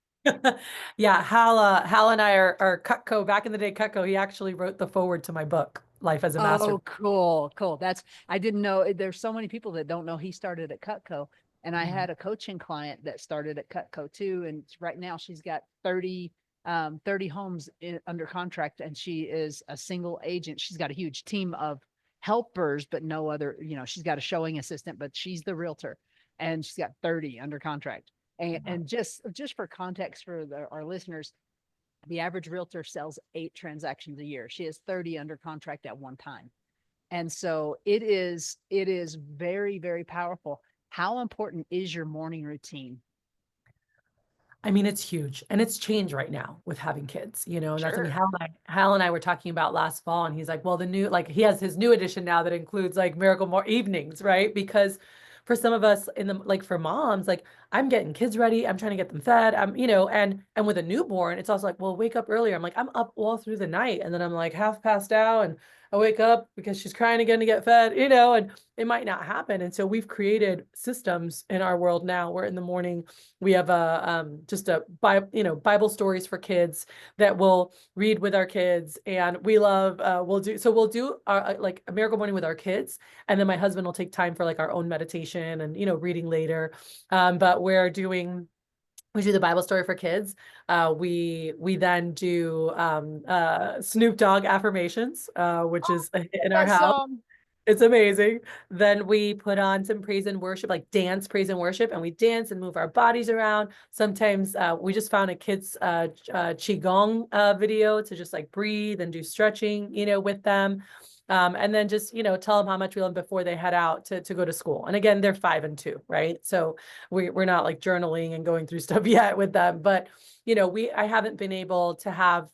Yeah, Hal and I are Cutco. Back in the day, Cutco, he actually wrote the foreword to my book, Life as a Master. Oh, cool. Cool. I didn't know, there's so many people that don't know he started at Cutco. And I had a coaching client that started at Cutco too. And right now she's got 30 homes under contract, and she is a single agent. She's got a huge team of helpers, but no other, she's got a showing assistant, but she's the realtor, and she's got 30 under contract. And just for context for our listeners, the average realtor sells 8 transactions a year. She has 30 under contract at one time. And so it is very, very powerful. How important is your morning routine? I mean, it's huge, and it's changed right now with having kids, and that's something Sure. Hal and I were talking about last fall, and he's like, well, he has his new edition now that includes like Miracle More evenings, right? Because for some of us for moms, like, I'm getting kids ready, I'm trying to get them fed, and with a newborn, it's also like, well, wake up earlier. I'm like, I'm up all through the night, and then I'm like half passed out, and I wake up because she's crying again to get fed, and it might not happen. And so we've created systems in our world now where in the morning we have Bible stories for kids that we'll read with our kids, and we love we'll do our like a miracle morning with our kids, and then my husband will take time for like our own meditation and reading later. But we do the Bible story for kids. We then do Snoop Dogg affirmations, which is in our That house. song. It's amazing. Then we put on some praise and worship, like dance, praise and worship, and we dance and move our bodies around. Sometimes we just found a kid's Qigong video to just like breathe and do stretching, with them. And then just, tell them how much we love them before they head out to go to school. And again, they're 5 and 2, right? So we're not like journaling and going through stuff yet with them, but I haven't been able to have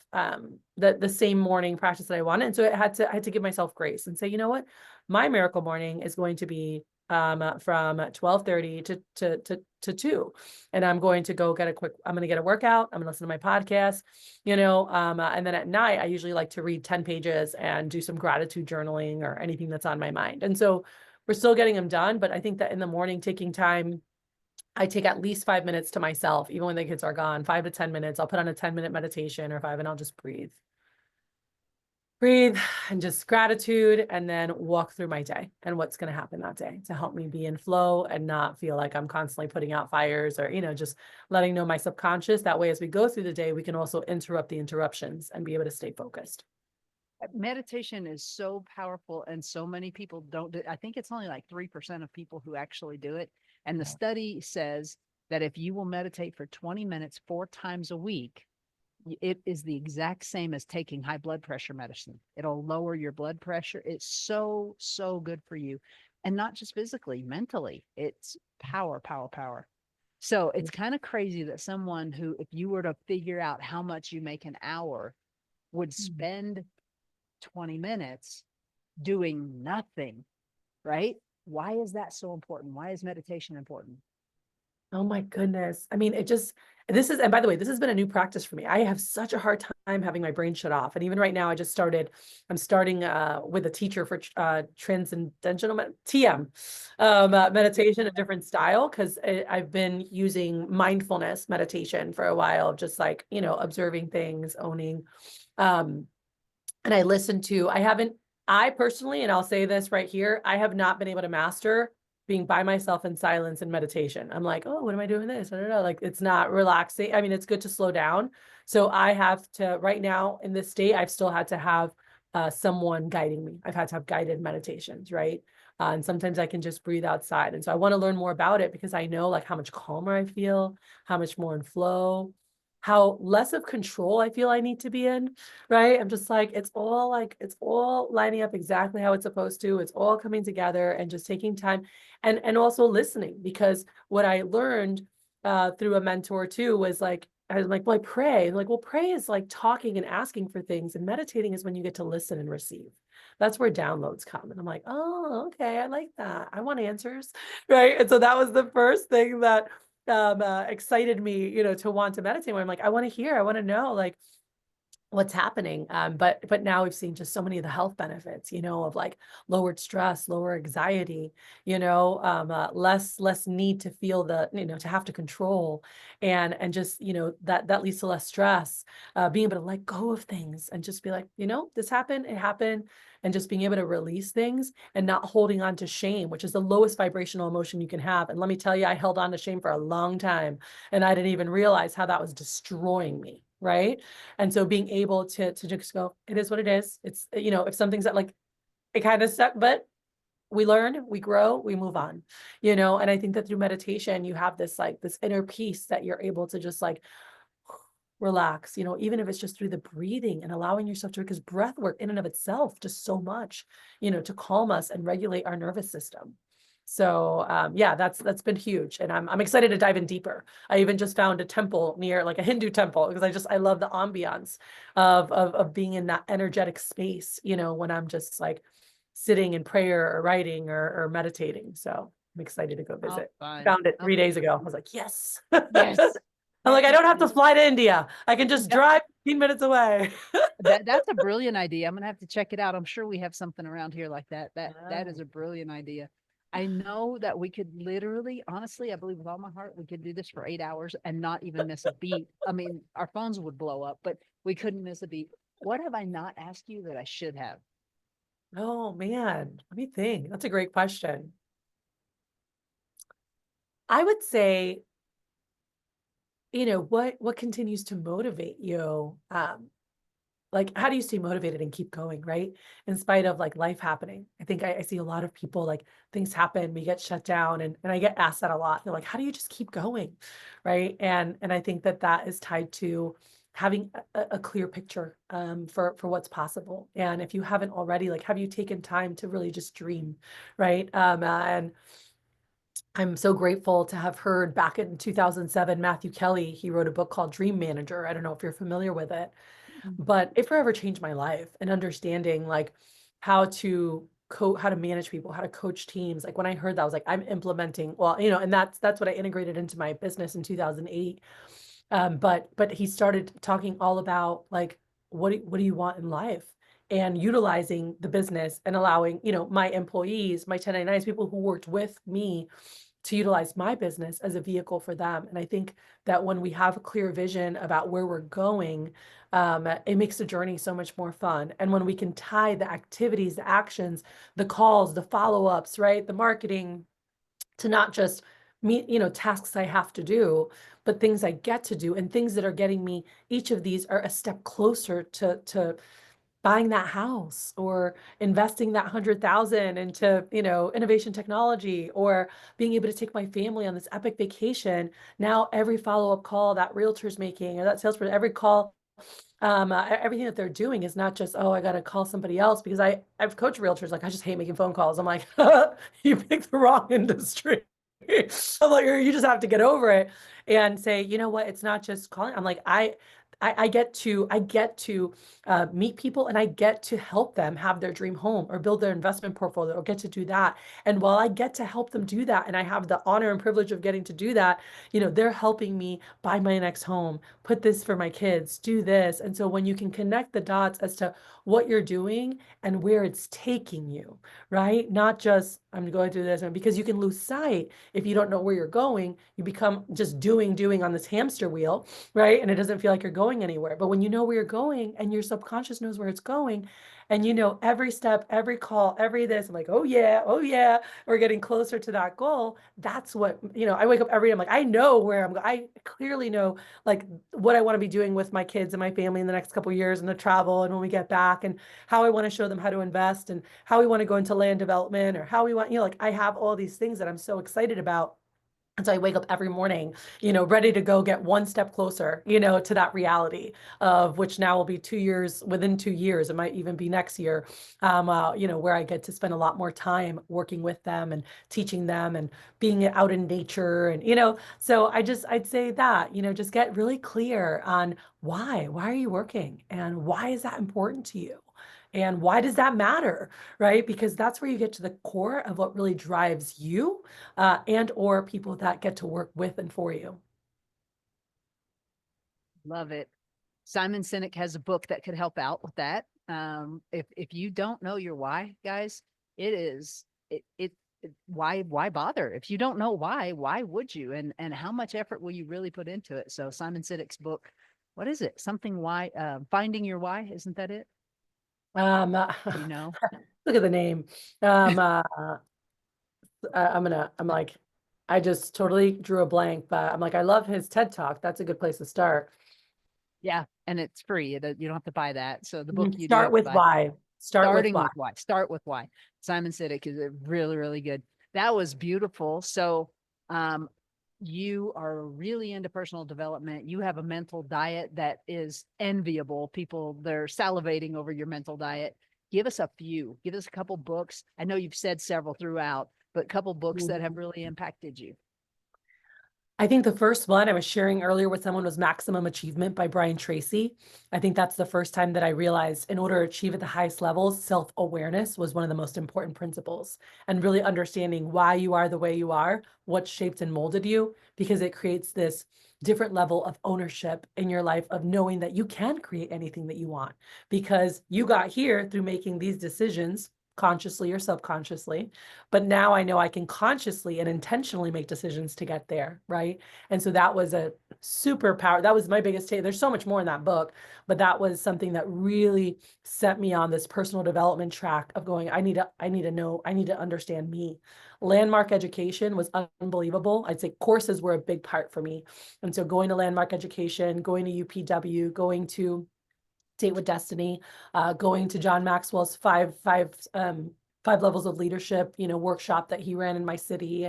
the same morning practice that I wanted. And so I had to give myself grace and say, you know what, my miracle morning is going to be from 12:30 to 2. And I'm going to go I'm going to get a workout. I'm going to listen to my podcast, and then at night, I usually like to read 10 pages and do some gratitude journaling or anything that's on my mind. And so we're still getting them done. But I think that in the morning, taking time, I take at least 5 minutes to myself, even when the kids are gone, 5 to 10 minutes. I'll put on a 10-minute meditation or 5, and I'll just breathe and just gratitude, and then walk through my day and what's going to happen that day to help me be in flow and not feel like I'm constantly putting out fires, or, just letting know my subconscious. That way, as we go through the day, we can also interrupt the interruptions and be able to stay focused. Meditation is so powerful, and so many people don't do. I think it's only like 3% of people who actually do it. And the study says that if you will meditate for 20 minutes 4 times a week, it is the exact same as taking high blood pressure medicine. It'll lower your blood pressure. It's so, so good for you. And not just physically, mentally. It's power, power, power. So it's kind of crazy that someone who, if you were to figure out how much you make an hour, would spend 20 minutes doing nothing, right? Why is that so important? Why is meditation important? Oh my goodness. I mean, and by the way, this has been a new practice for me. I have such a hard time having my brain shut off. And even right now, I'm starting with a teacher for transcendental TM meditation, a different style, because I've been using mindfulness meditation for a while, just like, observing things, owning. And I personally, and I'll say this right here, I have not been able to master being by myself in silence and meditation. I'm like, oh, what am I doing this? I don't know. Like, it's not relaxing. I mean, it's good to slow down. So I have to, right now in this state, I've still had to have someone guiding me. I've had to have guided meditations, right? And sometimes I can just breathe outside. And so I want to learn more about it, because I know like how much calmer I feel, how much more in flow, how less of control I feel I need to be in, right? I'm just like, it's all lining up exactly how it's supposed to. It's all coming together, and just taking time and also listening, because what I learned through a mentor too was like, I was like, well, I pray. And like, well, pray is like talking and asking for things, and meditating is when you get to listen and receive. That's where downloads come. And I'm like, oh, okay, I like that. I want answers, right? And so that was the first thing that excited me, to want to meditate, where I'm like, I want to hear, I want to know, like, what's happening. But now we've seen just so many of the health benefits, of like lowered stress, lower anxiety, less need to feel to have to control, and just, that leads to less stress, being able to let go of things and just be like, this happened, it happened. And just being able to release things and not holding on to shame, which is the lowest vibrational emotion you can have. And let me tell you, I held on to shame for a long time, and I didn't even realize how that was destroying me. Right. And so being able to just go, it is what it is. It's, if something's that like, it kind of sucked, but we learn, we grow, we move on, and I think that through meditation, you have this inner peace that you're able to just like relax, even if it's just through the breathing and allowing yourself to, because breath work in and of itself does so much, to calm us and regulate our nervous system. So yeah, that's been huge. And I'm excited to dive in deeper. I even just found a temple near, like a Hindu temple, because I love the ambiance of being in that energetic space, when I'm just like sitting in prayer or writing or meditating. So I'm excited to go visit. Found it 3 days ago. I was like, yes. Yes. I'm like, I don't have to fly to India. I can just drive 15 minutes away. That's a brilliant idea. I'm gonna have to check it out. I'm sure we have something around here like that. That is a brilliant idea. I know that we could literally, honestly, I believe with all my heart, we could do this for 8 hours and not even miss a beat. I mean, our phones would blow up, but we couldn't miss a beat. What have I not asked you that I should have? Oh man, let me think. That's a great question. I would say, what continues to motivate you? Like, how do you stay motivated and keep going, right? In spite of like life happening. I think I see a lot of people, like, things happen, we get shut down, and I get asked that a lot. They're like, how do you just keep going? Right. And I think that is tied to having a clear picture for what's possible. And if you haven't already, like, have you taken time to really just dream? Right. And I'm so grateful to have heard back in 2007, Matthew Kelly, he wrote a book called Dream Manager. I don't know if you're familiar with it, but it forever changed my life, and understanding like how to how to manage people, how to coach teams. Like when I heard that, I was like, I'm implementing, well, and that's what I integrated into my business in 2008. But he started talking all about like, what do you want in life? And utilizing the business and allowing, my employees, my 1099s, people who worked with me to utilize my business as a vehicle for them. And I think that when we have a clear vision about where we're going, it makes the journey so much more fun. And when we can tie the activities, the actions, the calls, the follow-ups, right, the marketing to not just me, tasks I have to do, but things I get to do and things that are getting me, each of these are a step closer to buying that house or investing that 100,000 into, innovation technology or being able to take my family on this epic vacation. Now, every follow-up call that realtor's making or that salesperson, every call, everything that they're doing is not just, oh, I got to call somebody else because I've coached realtors. Like, I just hate making phone calls. I'm like, you picked the wrong industry. I'm like, you just have to get over it and say, you know what? It's not just calling. I'm like, I get to meet people and I get to help them have their dream home or build their investment portfolio or get to do that. And while I get to help them do that, and I have the honor and privilege of getting to do that, they're helping me buy my next home, put this for my kids, do this. And so when you can connect the dots as to what you're doing and where it's taking you, right? Not just I'm going through this, and because you can lose sight if you don't know where you're going, you become just doing on this hamster wheel, right? And it doesn't feel like you're going anywhere. But when you know where you're going and your subconscious knows where it's going, and every step, every call, every this, I'm like, oh yeah, we're getting closer to that goal. That's what, I wake up every day, I'm like, I know where I'm going. I clearly know like what I want to be doing with my kids and my family in the next couple of years and the travel and when we get back and how I want to show them how to invest and how we want to go into land development or how we want, like I have all these things that I'm so excited about. And so I wake up every morning, ready to go get one step closer, to that reality of which now will be 2 years, within 2 years, it might even be next year, where I get to spend a lot more time working with them and teaching them and being out in nature. And, so I'd say that, just get really clear on why are you working and why is that important to you? And why does that matter, right? Because that's where you get to the core of what really drives you and or people that get to work with and for you. Love it. Simon Sinek has a book that could help out with that. If you don't know your why, guys, why bother? If you don't know why would you? And how much effort will you really put into it? So Simon Sinek's book, what is it? Something why, finding your why, isn't that it? Um, You know, look at the name. I'm like, I just totally drew a blank, but I'm like, I love his TED Talk. That's a good place to start. yeah, and it's free. You don't have to buy that. So the book you do Start have to with buy. why. Start with Starting why. with why. Start with why. Simon Sinek is really, really good. That was beautiful. So, you are really into personal development. You have a mental diet that is enviable. People, they're salivating over your mental diet. Give us a few. Give us a couple books. I know you've said several throughout, but a couple books that have really impacted you. I think the first one I was sharing earlier with someone was Maximum Achievement by Brian Tracy. I think that's the first time that I realized in order to achieve at the highest levels, self-awareness was one of the most important principles and really understanding why you are the way you are, what shaped and molded you, because it creates this different level of ownership in your life of knowing that you can create anything that you want because you got here through making these decisions consciously or subconsciously. But now I know I can consciously and intentionally make decisions to get there, right? And so that was a superpower. That was my biggest take. There's so much more in that book, but that was something that really set me on this personal development track of going, I need to know, I need to understand me. Landmark education was unbelievable. I'd say courses were a big part for me. And so going to landmark education, going to UPW, going to Date with Destiny, going to John Maxwell's five levels of leadership, workshop that he ran in my city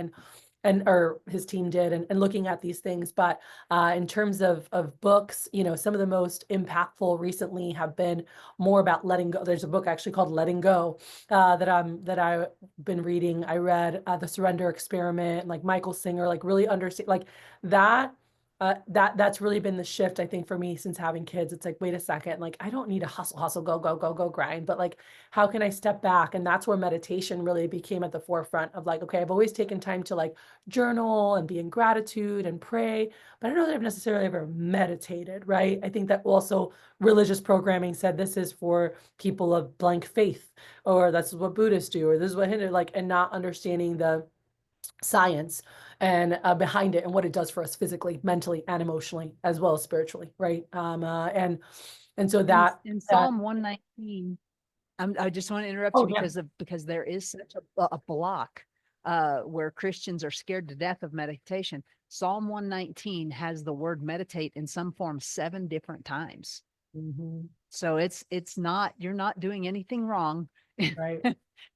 or his team did, and looking at these things. But in terms of books, some of the most impactful recently have been more about letting go. There's a book actually called Letting Go that I've been reading. I read The Surrender Experiment, like Michael Singer, like really understand like that. that's really been the shift, I think, for me since having kids. It's like, wait a second, like I don't need to hustle, hustle, go, go, go, go, grind, but like, how can I step back? And that's where meditation really became at the forefront of like, okay, I've always taken time to like journal and be in gratitude and pray, but I don't know that I've necessarily ever meditated, right? I think that also religious programming said this is for people of blank faith, or that's what Buddhists do, or this is what Hindu, like, and not understanding the science and behind it and what it does for us physically, mentally, and emotionally, as well as spiritually, right? And so that In that Psalm 119, I just want to interrupt you oh yeah. because there is such a block where Christians are scared to death of meditation. Psalm 119 has the word meditate in some form 7 different times. Mhm. So it's not, you're not doing anything wrong. Right.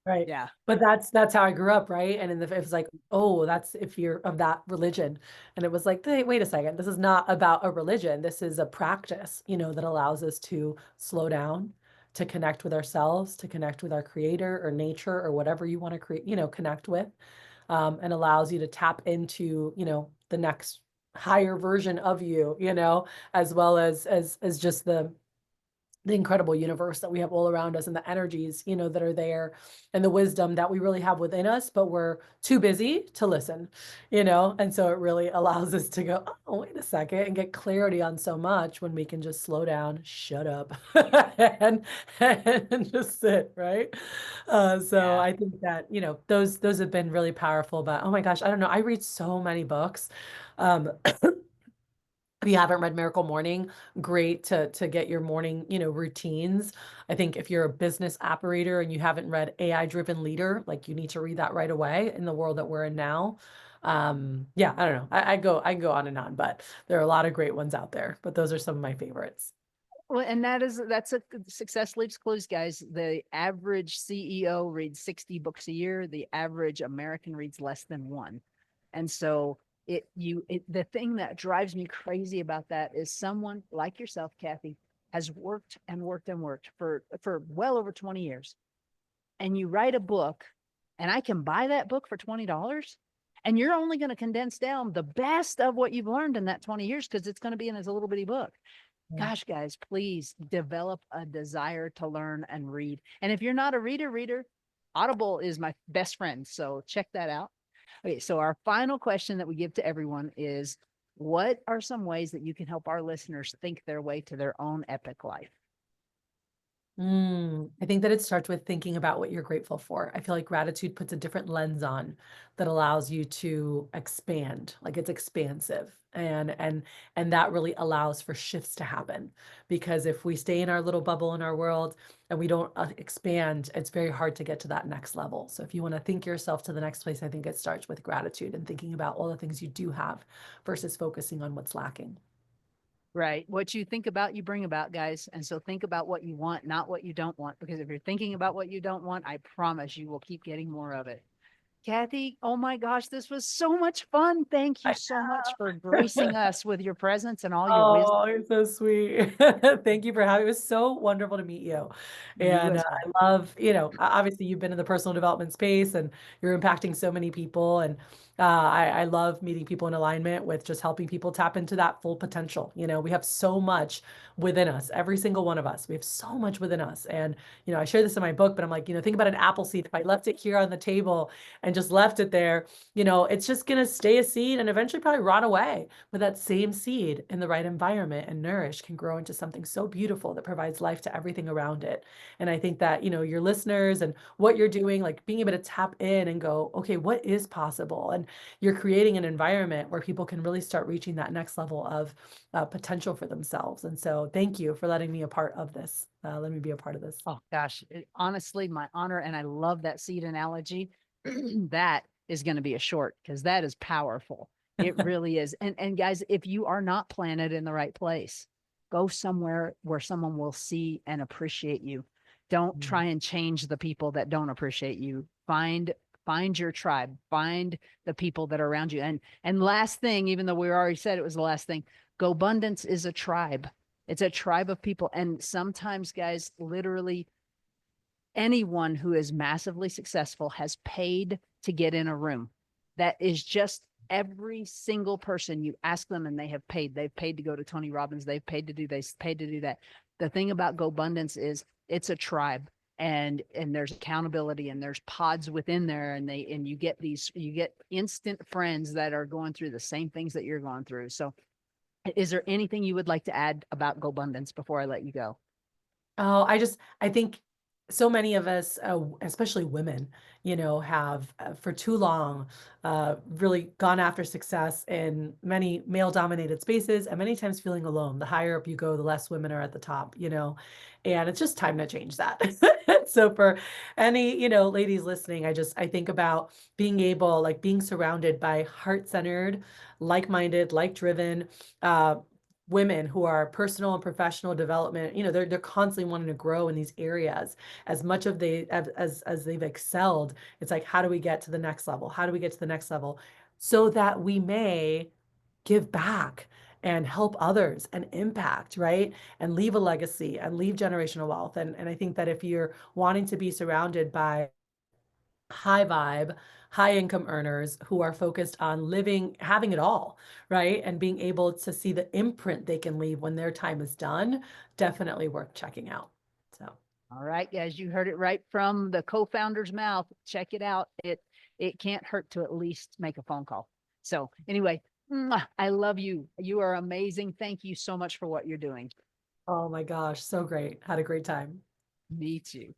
Right. Yeah. But that's how I grew up, right? And it was like, oh, that's if you're of that religion. And it was like, hey, wait a second, this is not about a religion. This is a practice, that allows us to slow down, to connect with ourselves, to connect with our creator or nature or whatever you want to create, connect with, and allows you to tap into, the next higher version of you, as well as just the incredible universe that we have all around us and the energies, that are there and the wisdom that we really have within us, but we're too busy to listen, And so it really allows us to go, oh, wait a second, and get clarity on so much when we can just slow down, shut up, and just sit, right? So Yeah. I think that, those have been really powerful, but oh my gosh, I don't know. I read so many books. Um, if you haven't read Miracle Morning, great to get your morning, routines. I think if you're a business operator and you haven't read AI Driven Leader, like you need to read that right away in the world that we're in now. Yeah, I don't know. I can go on and on, but there are a lot of great ones out there, but those are some of my favorites. Well, and that's a success leaves clues, guys. The average CEO reads 60 books a year. The average American reads less than one. And so the thing that drives me crazy about that is someone like yourself, Cathy, has worked and worked and worked for well over 20 years. And you write a book, and I can buy that book for $20. And you're only going to condense down the best of what you've learned in that 20 years because it's going to be in as a little bitty book. Yeah. Gosh, guys, please develop a desire to learn and read. And if you're not a reader, Audible is my best friend. So check that out. Okay, so our final question that we give to everyone is, what are some ways that you can help our listeners think their way to their own epic life? I think that it starts with thinking about what you're grateful for. I feel like gratitude puts a different lens on that allows you to expand, like it's expansive. And that really allows for shifts to happen. Because if we stay in our little bubble in our world and we don't expand, it's very hard to get to that next level. So if you want to think yourself to the next place, I think it starts with gratitude and thinking about all the things you do have versus focusing on what's lacking. Right. What you think about, you bring about, guys. And so think about what you want, not what you don't want. Because if you're thinking about what you don't want, I promise you will keep getting more of it. Cathy, oh my gosh, this was so much fun. Thank you I so much for gracing us with your presence and all your wisdom. Oh, you're so sweet. Thank you for having it was so wonderful to meet you. You And as well. I love, obviously you've been in the personal development space and you're impacting so many people. And I love meeting people in alignment with just helping people tap into that full potential. We have so much within us, every single one of us. We have so much within us. And, I share this in my book, but I'm like, think about an apple seed. If I left it here on the table and just left it there, it's just going to stay a seed and eventually probably rot away. But that same seed in the right environment and nourished can grow into something so beautiful that provides life to everything around it. And I think that, your listeners and what you're doing, like being able to tap in and go, okay, what is possible? And you're creating an environment where people can really start reaching that next level of potential for themselves. And so thank you for letting me a part of this. Let me be a part of this. Oh gosh, honestly, my honor. And I love that seed analogy. That is going to be a short because that is powerful. It really is. And guys, if you are not planted in the right place, go somewhere where someone will see and appreciate you. Don't Mm. try and change the people that don't appreciate you. Find your tribe. Find the people that are around you. And last thing, even though we already said it was the last thing, GoBundance is a tribe. It's a tribe of people. And sometimes, guys, literally anyone who is massively successful has paid to get in a room. That is just every single person you ask them and they've paid to go to Tony Robbins. They've paid to do this, paid to do that. The thing about GoBundance is it's a tribe, and there's accountability, and there's pods within there, and you get instant friends that are going through the same things that you're going through. So is there anything you would like to add about GoBundance before I let you go? Oh, I think so many of us, especially women, have for too long really gone after success in many male-dominated spaces, and many times feeling alone. The higher up you go, the less women are at the top. And it's just time to change that. So for any, ladies listening, I think about being able, like being surrounded by heart-centered, like-minded, like-driven, women who are personal and professional development, they're constantly wanting to grow in these areas as much of as they've excelled. It's like, how do we get to the next level? How do we get to the next level so that we may give back and help others and impact, right? And leave a legacy and leave generational wealth. And I think that if you're wanting to be surrounded by high vibe, high income earners who are focused on having it all, right? And being able to see the imprint they can leave when their time is done, definitely worth checking out. So, All right, guys, you heard it right from the co-founder's mouth. Check it out. It can't hurt to at least make a phone call. So anyway, I love you. You are amazing. Thank you so much for what you're doing. oh my gosh, so great. Had a great time. Me too.